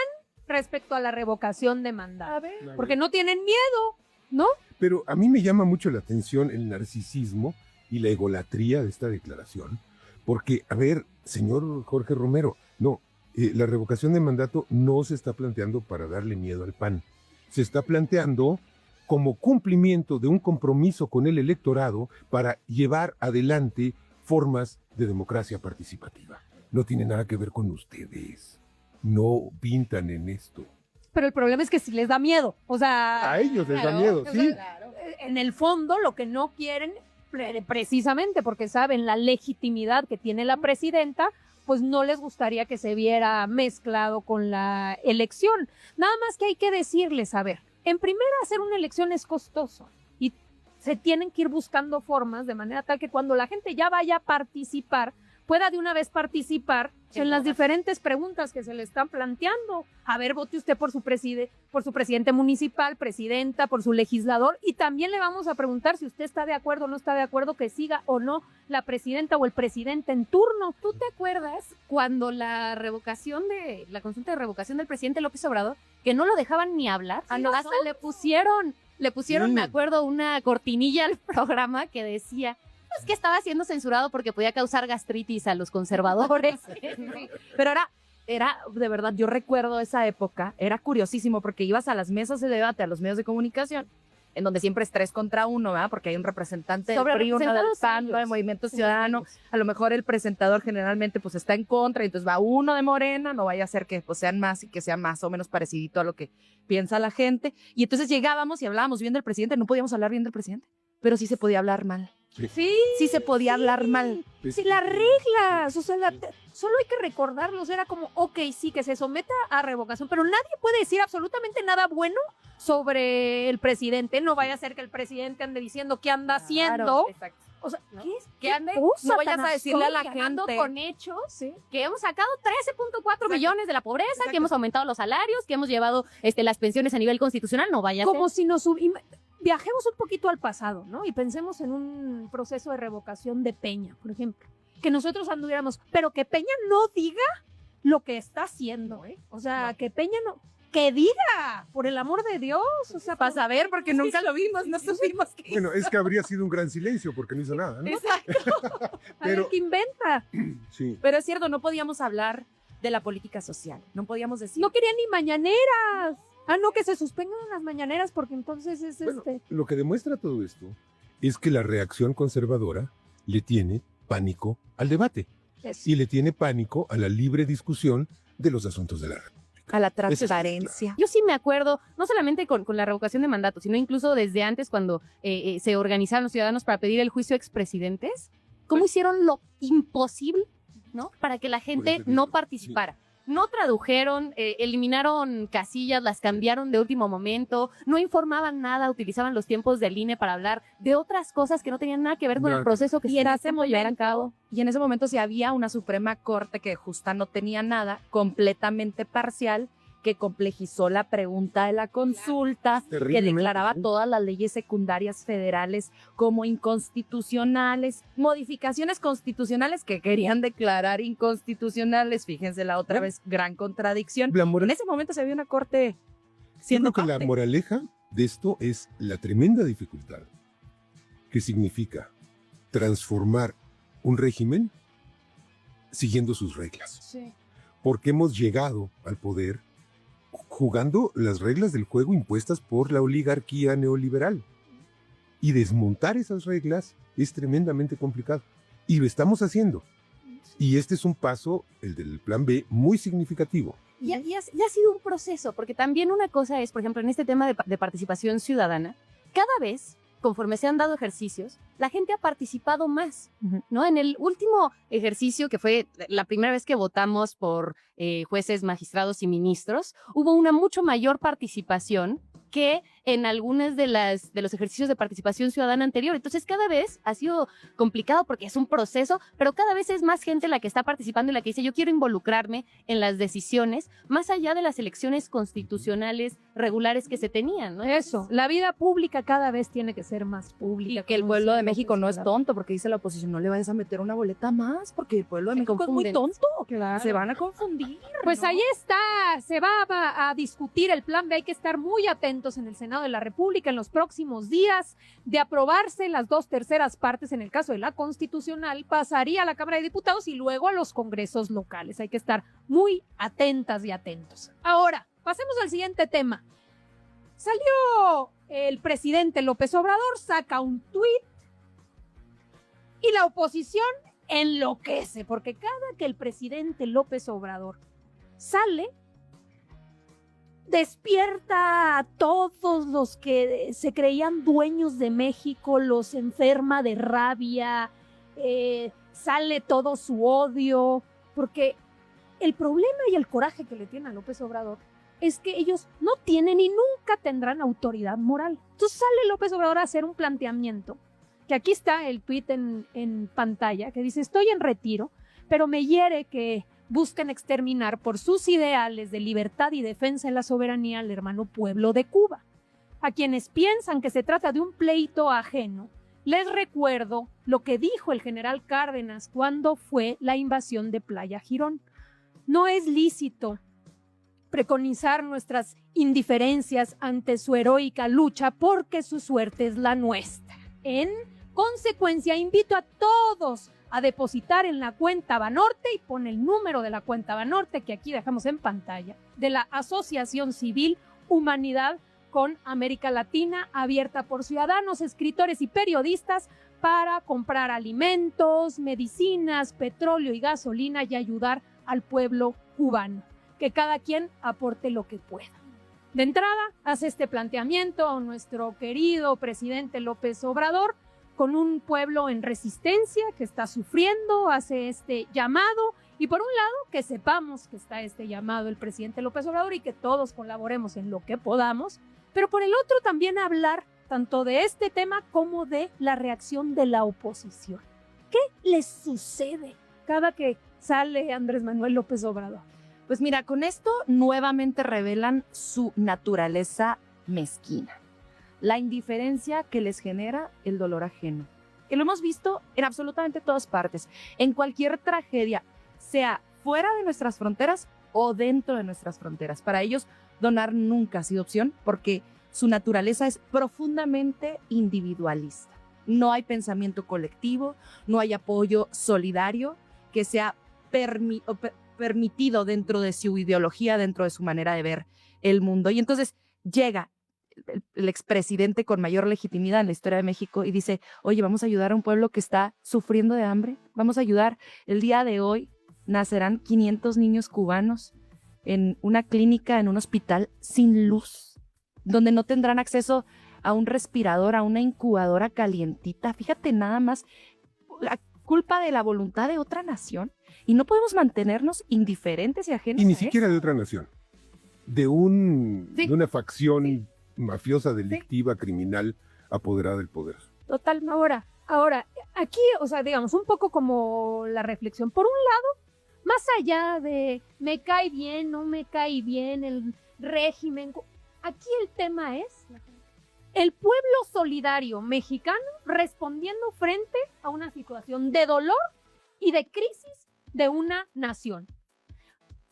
B: respecto a la revocación de mandato.
A: A ver.
B: Porque no tienen miedo, ¿no?
C: Pero a mí me llama mucho la atención el narcisismo y la egolatría de esta declaración. Porque, a ver, señor Jorge Romero, no, la revocación de mandato no se está planteando para darle miedo al PAN. Se está planteando como cumplimiento de un compromiso con el electorado para llevar adelante formas de democracia participativa. No tiene nada que ver con ustedes. No pintan en esto.
B: Pero el problema es que sí les da miedo. O sea,
C: A ellos les da
F: Claro,
C: miedo,
F: o
C: sí.
F: sea,
B: en el fondo lo que no quieren, precisamente porque saben la legitimidad que tiene la presidenta, pues no les gustaría que se viera mezclado con la elección. Nada más que hay que decirles, a ver, en primera, hacer una elección es costoso y se tienen que ir buscando formas de manera tal que cuando la gente ya vaya a participar, pueda de una vez participar en las diferentes preguntas que se le están planteando. A ver, vote usted por su presidente municipal, presidenta, por su legislador, y también le vamos a preguntar si usted está de acuerdo o no está de acuerdo que siga o no la presidenta o el presidente en turno.
F: ¿Tú te acuerdas cuando la consulta de revocación del presidente López Obrador, que no lo dejaban ni hablar? Hasta le pusieron, me acuerdo, una cortinilla al programa que decía, pues que estaba siendo censurado porque podía causar gastritis a los conservadores.
A: Pero era, de verdad, yo recuerdo esa época, era curiosísimo porque ibas a las mesas de debate, a los medios de comunicación, en donde siempre es 3 contra 1, ¿verdad? Porque hay un representante del PRI, uno del PAN, uno del Movimiento Ciudadano. A lo mejor el presentador generalmente pues está en contra, y entonces va uno de Morena, no vaya a ser que pues sean más y que sea más o menos parecidito a lo que piensa la gente. Y entonces llegábamos y hablábamos bien del presidente, no podíamos hablar bien del presidente, pero sí se podía hablar mal. Sí se podía hablar mal.
B: Sí, las reglas, o sea, solo hay que recordarlos, era como, ok, sí, que se someta a revocación, pero nadie puede decir absolutamente nada bueno sobre el presidente, no vaya a ser que el presidente ande diciendo qué anda haciendo.
A: Exacto.
B: O sea,
A: ¿No?
B: ¿qué es?
A: Que ande,
B: cosa
A: no vayas
B: tan
A: a decirle a la
B: absurda?
A: gente
F: Con hechos
B: Sí.
F: que hemos sacado 13.4 millones de la pobreza,
A: Exacto.
F: que hemos aumentado los salarios, que hemos llevado las pensiones a nivel constitucional, no vaya a
B: Como
F: ser.
B: si nos viajemos un poquito al pasado, ¿no? Y pensemos en un proceso de revocación de Peña, por ejemplo. Que nosotros anduviéramos, pero que Peña no diga lo que está haciendo, ¿eh? O sea, que Peña no, que diga, por el amor de Dios, o sea,
A: Para saber, porque nunca lo vimos, no supimos qué.
C: Bueno, es que habría sido un gran silencio porque no hizo nada, ¿no?
A: Exacto.
B: a ver
C: pero-
B: qué inventa.
C: Sí.
A: Pero es cierto, no podíamos hablar de la política social, no podíamos decir.
B: No querían ni mañaneras. Ah, no, que se suspendan las mañaneras porque entonces es
C: Bueno, lo que demuestra todo esto es que la reacción conservadora le tiene pánico al debate y le tiene pánico a la libre discusión de los asuntos de la República.
A: a la
C: Eso es
A: transparencia.
F: Yo sí me acuerdo, no solamente con la revocación de mandato, sino incluso desde antes cuando se organizaron los ciudadanos para pedir el juicio a expresidentes, cómo hicieron lo imposible, ¿no? Para que la gente
C: eso
F: no
C: digo,
F: participara. No tradujeron, eliminaron casillas, las cambiaron de último momento, no informaban nada, utilizaban los tiempos del INE para hablar de otras cosas que no tenían nada que ver con
C: Nada
F: el proceso que
A: Y
F: se
A: en
F: estaba
A: ese
F: llevar a
A: momento,
F: cabo.
A: y en ese momento sí había una Suprema Corte que justa no tenía nada, completamente parcial, que complejizó la pregunta de la consulta, que
C: Terriblemente,
A: declaraba
C: sí.
A: todas las leyes secundarias federales como inconstitucionales, modificaciones constitucionales que querían declarar inconstitucionales. Fíjense la otra vez, gran contradicción.
C: La
A: En
C: moral-
A: ese momento se había una corte
C: Yo
A: siendo
C: creo que la
A: parte.
C: moraleja de esto es la tremenda dificultad que significa transformar un régimen siguiendo sus reglas.
B: Sí.
C: Porque hemos llegado al poder jugando las reglas del juego impuestas por la oligarquía neoliberal. Y desmontar esas reglas es tremendamente complicado. Y lo estamos haciendo. Y este es un paso, el del plan B, muy significativo.
F: Y ha sido un proceso, porque también una cosa es, por ejemplo, en este tema de participación ciudadana, cada vez, conforme se han dado ejercicios, la gente ha participado más, ¿no? En el último ejercicio, que fue la primera vez que votamos por jueces, magistrados y ministros, hubo una mucho mayor participación que en algunas de los ejercicios de participación ciudadana anterior. Entonces cada vez ha sido complicado porque es un proceso, pero cada vez es más gente la que está participando y la que dice yo quiero involucrarme en las decisiones más allá de las elecciones constitucionales regulares que se tenían, ¿no?
B: Eso, la vida pública cada vez tiene que ser más pública.
A: Y que el
B: como
A: pueblo
B: decía
A: de México
B: López
A: no es
B: Obrador.
A: tonto, porque dice la oposición, no le vayas a meter una boleta más, porque el pueblo de
F: Se
A: México es muy
F: confunden.
A: tonto.
B: Claro.
A: Se van a confundir.
B: Pues
A: ¿no?
B: ahí está, se va a discutir el plan B, hay que estar muy atentos en el Senado de la República en los próximos días. De aprobarse las 2/3 partes en el caso de la constitucional, pasaría a la Cámara de Diputados y luego a los congresos locales. Hay que estar muy atentas y atentos. Ahora, pasemos al siguiente tema. Salió el presidente López Obrador, saca un tuit y la oposición enloquece, porque cada que el presidente López Obrador sale, despierta a todos los que se creían dueños de México, los enferma de rabia, sale todo su odio, porque el problema y el coraje que le tiene a López Obrador es que ellos no tienen y nunca tendrán autoridad moral. Entonces sale López Obrador a hacer un planteamiento, que aquí está el tuit en pantalla, que dice, estoy en retiro, pero me hiere que busquen exterminar por sus ideales de libertad y defensa de la soberanía al hermano pueblo de Cuba. A quienes piensan que se trata de un pleito ajeno, les recuerdo lo que dijo el general Cárdenas cuando fue la invasión de Playa Girón. No es lícito preconizar nuestras indiferencias ante su heroica lucha porque su suerte es la nuestra. En consecuencia, invito a todos a depositar en la cuenta Banorte, y pone el número de la cuenta Banorte, que aquí dejamos en pantalla, de la Asociación Civil Humanidad con América Latina, abierta por ciudadanos, escritores y periodistas para comprar alimentos, medicinas, petróleo y gasolina y ayudar al pueblo cubano. Que cada quien aporte lo que pueda. De entrada, hace este planteamiento nuestro querido presidente López Obrador, con un pueblo en resistencia que está sufriendo, hace este llamado, y por un lado que sepamos que está este llamado el presidente López Obrador y que todos colaboremos en lo que podamos, pero por el otro también hablar tanto de este tema como de la reacción de la oposición. ¿Qué les sucede cada que sale Andrés Manuel López Obrador?
A: Pues mira, con esto nuevamente revelan su naturaleza mezquina. La indiferencia que les genera el dolor ajeno. Que lo hemos visto en absolutamente todas partes. En cualquier tragedia, sea fuera de nuestras fronteras o dentro de nuestras fronteras. Para ellos, donar nunca ha sido opción porque su naturaleza es profundamente individualista. No hay pensamiento colectivo, no hay apoyo solidario que sea permitido dentro de su ideología, dentro de su manera de ver el mundo. Y entonces llega el expresidente con mayor legitimidad en la historia de México y dice, oye, vamos a ayudar a un pueblo que está sufriendo de hambre, vamos a ayudar. El día de hoy nacerán 500 niños cubanos en una clínica, en un hospital sin luz, donde no tendrán acceso a un respirador, a una incubadora calientita. Fíjate nada más, la culpa de la voluntad de otra nación, y no podemos mantenernos indiferentes y ajenos
C: Y ni
A: a
C: siquiera
A: eso.
C: de otra nación. De una facción mafiosa,
A: Sí.
C: delictiva, criminal, apoderada del poder.
B: Total, ahora, aquí, o sea, digamos, un poco como la reflexión. Por un lado, más allá de me cae bien, no me cae bien el régimen, aquí el tema es el pueblo solidario mexicano respondiendo frente a una situación de dolor y de crisis de una nación.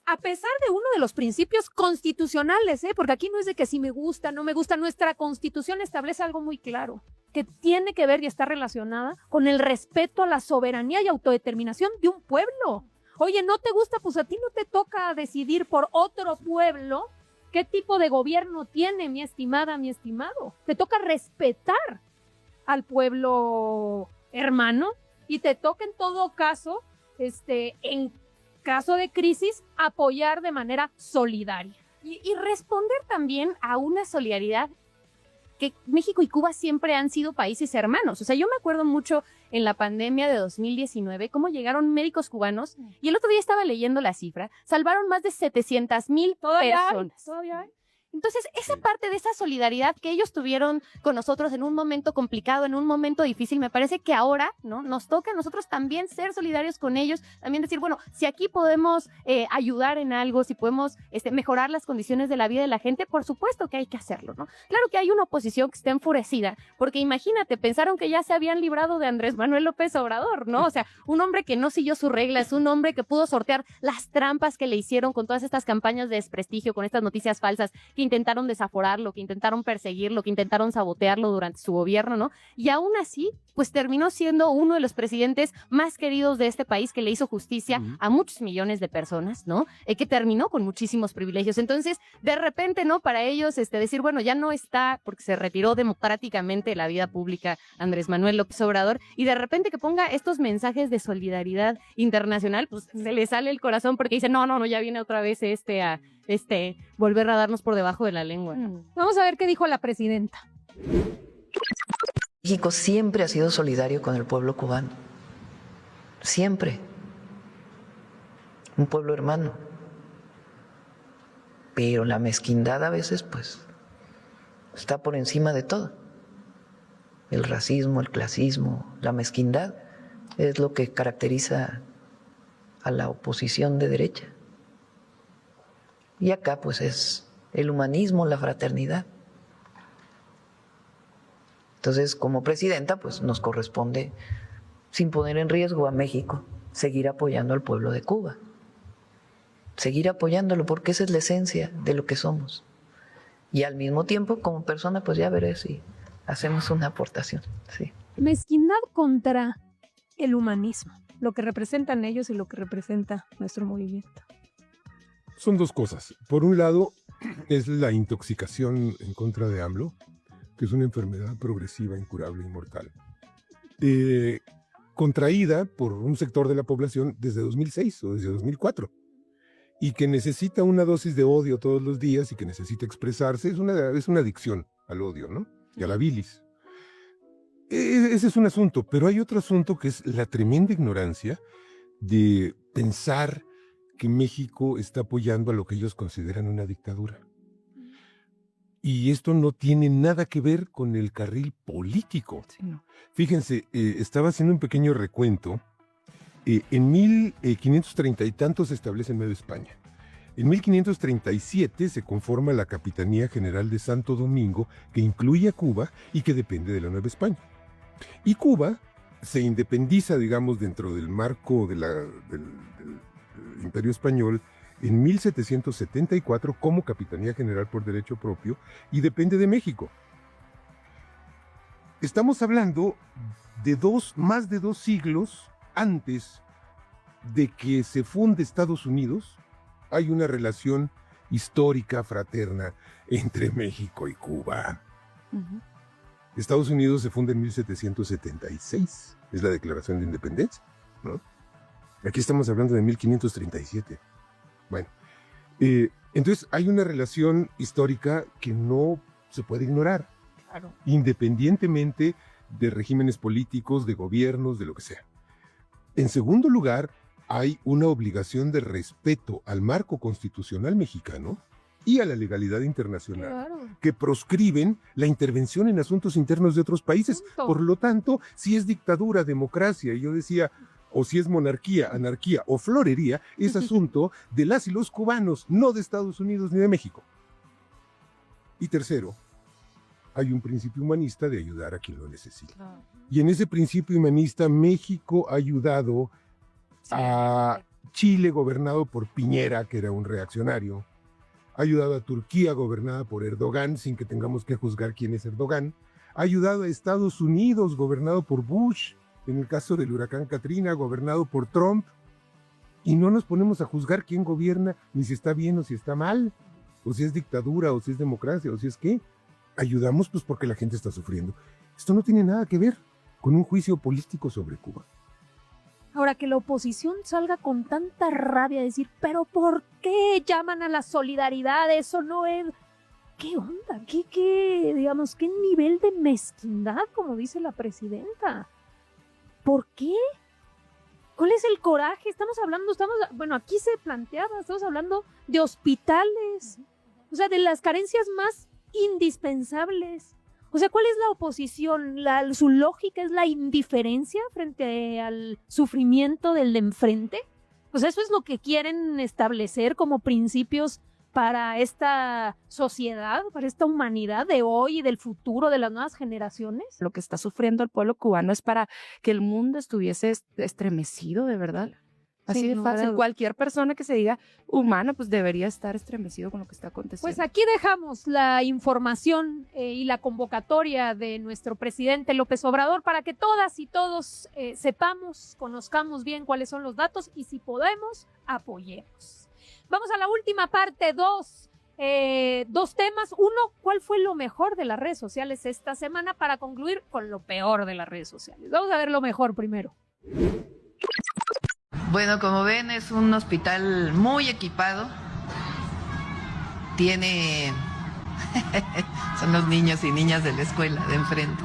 B: A pesar de uno de los principios constitucionales, porque aquí no es de que si me gusta, no me gusta, nuestra Constitución establece algo muy claro, que tiene que ver y está relacionada con el respeto a la soberanía y autodeterminación de un pueblo. Oye, ¿no te gusta? Pues a ti no te toca decidir por otro pueblo qué tipo de gobierno tiene, mi estimada, mi estimado. Te toca respetar al pueblo hermano y te toca en todo caso, en caso de crisis, apoyar de manera solidaria.
F: Y responder también a una solidaridad que México y Cuba siempre han sido países hermanos. O sea, yo me acuerdo mucho en la pandemia de 2019 cómo llegaron médicos cubanos y el otro día estaba leyendo la cifra, salvaron más de 700,000 personas.
B: ¿Todavía hay?
F: Entonces, esa parte de esa solidaridad que ellos tuvieron con nosotros en un momento complicado, en un momento difícil, me parece que ahora, ¿no? Nos toca a nosotros también ser solidarios con ellos, también decir, bueno, si aquí podemos ayudar en algo, si podemos mejorar las condiciones de la vida de la gente, por supuesto que hay que hacerlo, ¿no? Claro que hay una oposición que está enfurecida, porque imagínate, pensaron que ya se habían librado de Andrés Manuel López Obrador, ¿no? O sea, un hombre que no siguió sus reglas, un hombre que pudo sortear las trampas que le hicieron con todas estas campañas de desprestigio, con estas noticias falsas, que intentaron desaforarlo, que intentaron perseguirlo, que intentaron sabotearlo durante su gobierno, ¿no? Y aún así, pues terminó siendo uno de los presidentes más queridos de este país, que le hizo justicia a muchos millones de personas, ¿no? Que terminó con muchísimos privilegios. Entonces, de repente, ¿no? Para ellos, decir, bueno, ya no está, porque se retiró democráticamente de la vida pública Andrés Manuel López Obrador, y de repente que ponga estos mensajes de solidaridad internacional, pues se le sale el corazón, porque dice, no, ya viene otra vez a volver a darnos por debajo de la lengua.
B: Vamos a ver qué dijo la presidenta.
G: México siempre ha sido solidario con el pueblo cubano. Siempre. Un pueblo hermano. Pero la mezquindad a veces, pues, está por encima de todo. El racismo, el clasismo, la mezquindad es lo que caracteriza a la oposición de derecha. Y acá, pues, es el humanismo, la fraternidad. Entonces, como presidenta, pues nos corresponde, sin poner en riesgo a México, seguir apoyando al pueblo de Cuba. Seguir apoyándolo, porque esa es la esencia de lo que somos. Y al mismo tiempo, como persona, pues ya veré si hacemos una aportación. Sí.
B: Mezquindad contra el humanismo, lo que representan ellos y lo que representa nuestro movimiento.
C: Son dos cosas. Por un lado, es la intoxicación en contra de AMLO, que es una enfermedad progresiva, incurable y mortal. Contraída por un sector de la población desde 2006 o desde 2004. Y que necesita una dosis de odio todos los días y que necesita expresarse. Es una adicción al odio, ¿no? Y a la bilis. Ese es un asunto, pero hay otro asunto que es la tremenda ignorancia de pensar que México está apoyando a lo que ellos consideran una dictadura. Y esto no tiene nada que ver con el carril político.
A: Sí, no.
C: Fíjense, estaba haciendo un pequeño recuento. En 1530 y tantos se establece en Nueva España. En 1537 se conforma la Capitanía General de Santo Domingo, que incluye a Cuba y que depende de la Nueva España. Y Cuba se independiza, digamos, dentro del marco del Imperio Español en 1774 como Capitanía General por derecho propio y depende de México. Estamos hablando de más de 2 siglos antes de que se funde Estados Unidos. Hay una relación histórica, fraterna, entre México y Cuba. Estados Unidos se funda en 1776, es la Declaración de Independencia, ¿no? Aquí estamos hablando de 1537. Bueno, entonces hay una relación histórica que no se puede ignorar,
B: Claro.
C: independientemente de regímenes políticos, de gobiernos, de lo que sea. En segundo lugar, hay una obligación de respeto al marco constitucional mexicano y a la legalidad internacional,
B: Claro.
C: que proscriben la intervención en asuntos internos de otros países.
B: Punto.
C: Por lo tanto, si es dictadura, democracia, y yo decía, o si es monarquía, anarquía o florería, es asunto de las y los cubanos, no de Estados Unidos ni de México. Y tercero, hay un principio humanista de ayudar a quien lo necesita. Y en ese principio humanista, México ha ayudado a Chile, gobernado por Piñera, que era un reaccionario. Ha ayudado a Turquía, gobernada por Erdogan, sin que tengamos que juzgar quién es Erdogan. Ha ayudado a Estados Unidos, gobernado por Bush, en el caso del huracán Katrina, gobernado por Trump. Y no nos ponemos a juzgar quién gobierna, ni si está bien o si está mal, o si es dictadura, o si es democracia, o si es qué. Ayudamos pues porque la gente está sufriendo. Esto no tiene nada que ver con un juicio político sobre Cuba.
B: Ahora, que la oposición salga con tanta rabia a decir, pero ¿por qué llaman a la solidaridad? Eso no es... ¿Qué onda? Digamos, qué nivel de mezquindad, como dice la presidenta? ¿Por qué? ¿Cuál es el coraje? Bueno, aquí se planteaba, estamos hablando de hospitales, O sea, de las carencias más indispensables. O sea, ¿cuál es la oposición? ¿Su lógica es la indiferencia frente al sufrimiento del de enfrente? O sea, ¿eso es lo que quieren establecer como principios para esta sociedad, para esta humanidad de hoy y del futuro de las nuevas generaciones?
A: Lo que está sufriendo el pueblo cubano es para que el mundo estuviese estremecido, de verdad. Así
B: Sí,
A: de
B: no,
A: fácil.
B: claro.
A: Cualquier persona que se diga humana, pues debería estar estremecido con lo que está aconteciendo.
B: Pues aquí dejamos la información y la convocatoria de nuestro presidente López Obrador para que todas y todos sepamos, conozcamos bien cuáles son los datos y si podemos, apoyemos. Vamos a la última parte, dos temas. Uno, ¿cuál fue lo mejor de las redes sociales esta semana? Para concluir con lo peor de las redes sociales. Vamos a ver lo mejor primero.
H: Bueno, como ven, es un hospital muy equipado. Tiene... Son los niños y niñas de la escuela de enfrente.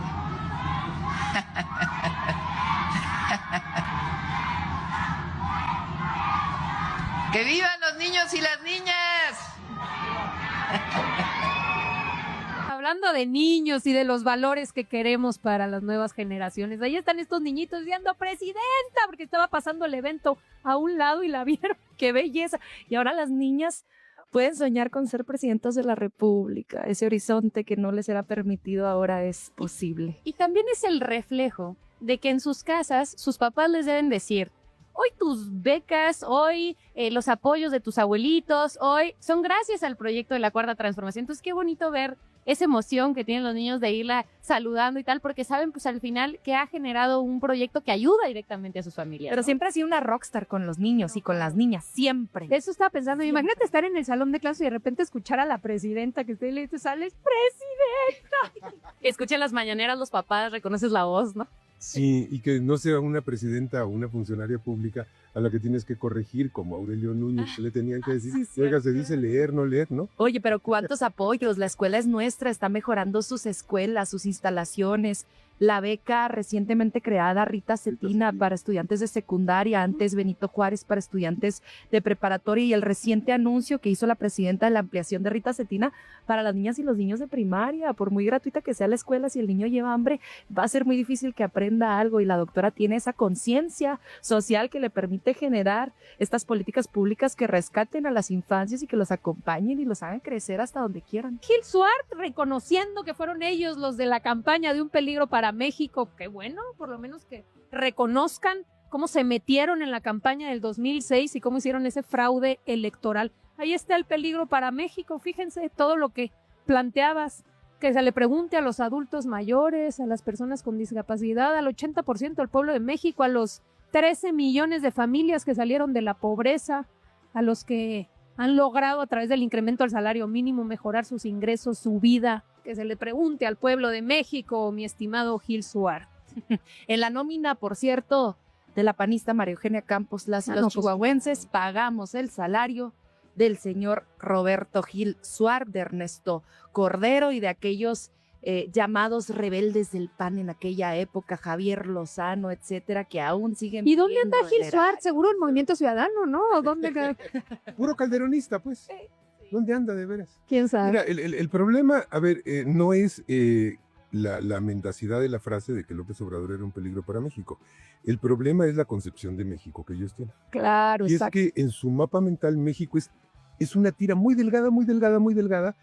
H: ¡Que vivan los niños y las niñas!
B: Hablando de niños y de los valores que queremos para las nuevas generaciones, ahí están estos niñitos diciendo presidenta, porque estaba pasando el evento a un lado y la vieron.
A: ¡Qué belleza! Y ahora las niñas pueden soñar con ser presidentas de la República. Ese horizonte que no les era permitido ahora es posible.
F: Y también es el reflejo de que en sus casas sus papás les deben decir: hoy tus becas, hoy los apoyos de tus abuelitos, hoy son gracias al proyecto de la Cuarta Transformación. Entonces qué bonito ver esa emoción que tienen los niños de irla saludando y tal, porque saben pues al final que ha generado un proyecto que ayuda directamente a sus familias.
A: Pero
F: ¿no?
A: siempre ha sido una rockstar con los niños y con las niñas, siempre.
B: De eso estaba pensando. Imagínate estar en el salón de clase y de repente escuchar a la presidenta que te sales,
A: Escuchan las mañaneras los papás, reconoces la voz, ¿no?
C: Sí, y que no sea una presidenta o una funcionaria pública a la que tienes que corregir, como Aurelio Núñez, que le tenían que decir, oiga, se dice leer, no leer, ¿no?
A: Oye, pero ¿cuántos apoyos? La escuela es nuestra, está mejorando sus escuelas, sus instalaciones. La beca recientemente creada Rita Cetina para estudiantes de secundaria, antes Benito Juárez para estudiantes de preparatoria, y el reciente anuncio que hizo la presidenta de la ampliación de Rita Cetina para las niñas y los niños de primaria. Por muy gratuita que sea la escuela, si el niño lleva hambre, va a ser muy difícil que aprenda algo, y la doctora tiene esa conciencia social que le permite generar estas políticas públicas que rescaten a las infancias y que los acompañen y los hagan crecer hasta donde quieran.
B: Gil Suart reconociendo que fueron ellos los de la campaña de Un Peligro para México. Qué bueno, por lo menos que reconozcan cómo se metieron en la campaña del 2006 y cómo hicieron ese fraude electoral. Ahí está el peligro para México. Fíjense todo lo que planteabas, que se le pregunte a los adultos mayores, a las personas con discapacidad, al 80% del pueblo de México, a los 13 millones de familias que salieron de la pobreza, a los que han logrado a través del incremento del salario mínimo mejorar sus ingresos, su vida. Que se le pregunte al pueblo de México, mi estimado Gil Suart.
A: En la nómina, por cierto, de la panista María Eugenia Campos, los chihuahuenses pagamos el salario del señor Roberto Gil Suart, de Ernesto Cordero y de aquellos llamados rebeldes del PAN en aquella época, Javier Lozano, etcétera, que aún siguen.
B: ¿Y dónde anda
A: viviendo
B: Gil
A: el
B: Suart? Seguro el Movimiento Ciudadano, ¿no? ¿O dónde?
C: Puro calderonista, pues. ¿Dónde anda, de veras?
B: ¿Quién sabe?
C: Mira, el problema, a ver, no es la mendacidad de la frase de que López Obrador era un peligro para México. El problema es la concepción de México que ellos tienen.
B: Claro,
C: Y
B: exacto.
C: es que en su mapa mental México es una tira muy delgada, muy delgada, muy delgada,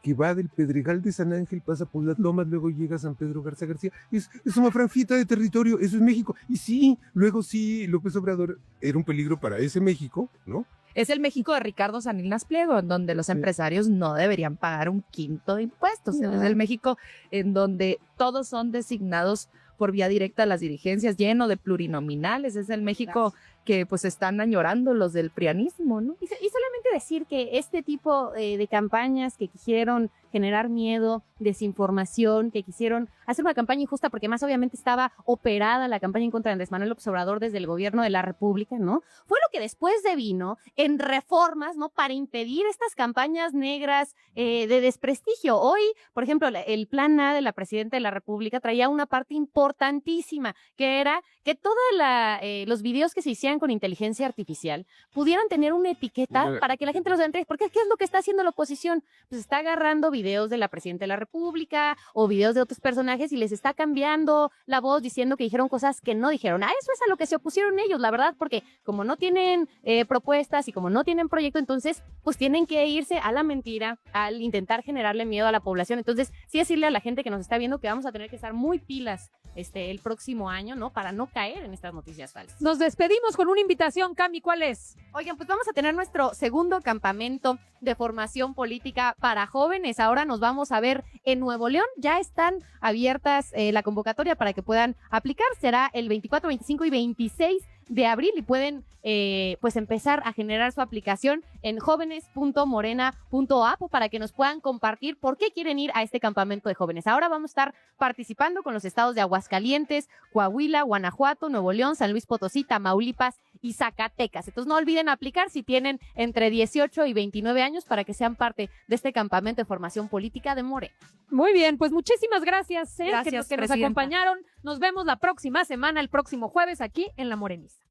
C: que va del Pedregal de San Ángel, pasa por las Lomas, luego llega a San Pedro Garza García. Es una franjita de territorio, eso es México. Y sí, luego sí, López Obrador era un peligro para ese México, ¿no?
A: Es el México de Ricardo Salinas Pliego, en donde los empresarios no deberían pagar un quinto de impuestos.
B: No.
A: Es el México en donde todos son designados por vía directa a las dirigencias, lleno de plurinominales. Es el México que pues están añorando los del prianismo, ¿no?
F: Y solamente decir que este tipo de campañas que quisieron generar miedo, desinformación, que quisieron hacer una campaña injusta, porque más obviamente estaba operada la campaña en contra de Andrés Manuel López Obrador desde el gobierno de la República, ¿no? Fue lo que después devino en reformas, ¿no? Para impedir estas campañas negras de desprestigio. Hoy, por ejemplo, el plan A de la Presidenta de la República traía una parte importantísima, que era que todos los videos que se hicieran hicieran con inteligencia artificial, pudieran tener una etiqueta
C: Mira,
F: para que la gente los entre. Porque ¿qué es lo que está haciendo la oposición? Pues está agarrando videos de la presidenta de la República o videos de otros personajes y les está cambiando la voz diciendo que dijeron cosas que no dijeron. A eso es a lo que se opusieron ellos, la verdad, porque como no tienen propuestas y como no tienen proyecto, entonces pues tienen que irse a la mentira, al intentar generarle miedo a la población. Entonces, sí decirle a la gente que nos está viendo que vamos a tener que estar muy pilas el próximo año, ¿no? Para no caer en estas noticias falsas.
B: Nos despedimos con una invitación, Cami, ¿cuál es?
F: Oigan, pues vamos a tener nuestro segundo campamento de formación política para jóvenes. Ahora nos vamos a ver en Nuevo León. Ya están abiertas la convocatoria para que puedan aplicar. Será el 24, 25 y 26 de abril y pueden pues empezar a generar su aplicación en jóvenes.morena.app para que nos puedan compartir por qué quieren ir a este campamento de jóvenes. Ahora vamos a estar participando con los estados de Aguascalientes, Coahuila, Guanajuato, Nuevo León, San Luis Potosí, Tamaulipas y Zacatecas. Entonces no olviden aplicar si tienen entre 18 y 29 años para que sean parte de este campamento de formación política de Morena.
B: Muy bien, pues muchísimas gracias,
F: Gracias,
B: que nos
F: presidenta.
B: acompañaron. Nos vemos la próxima semana, el próximo jueves aquí en La Morenista.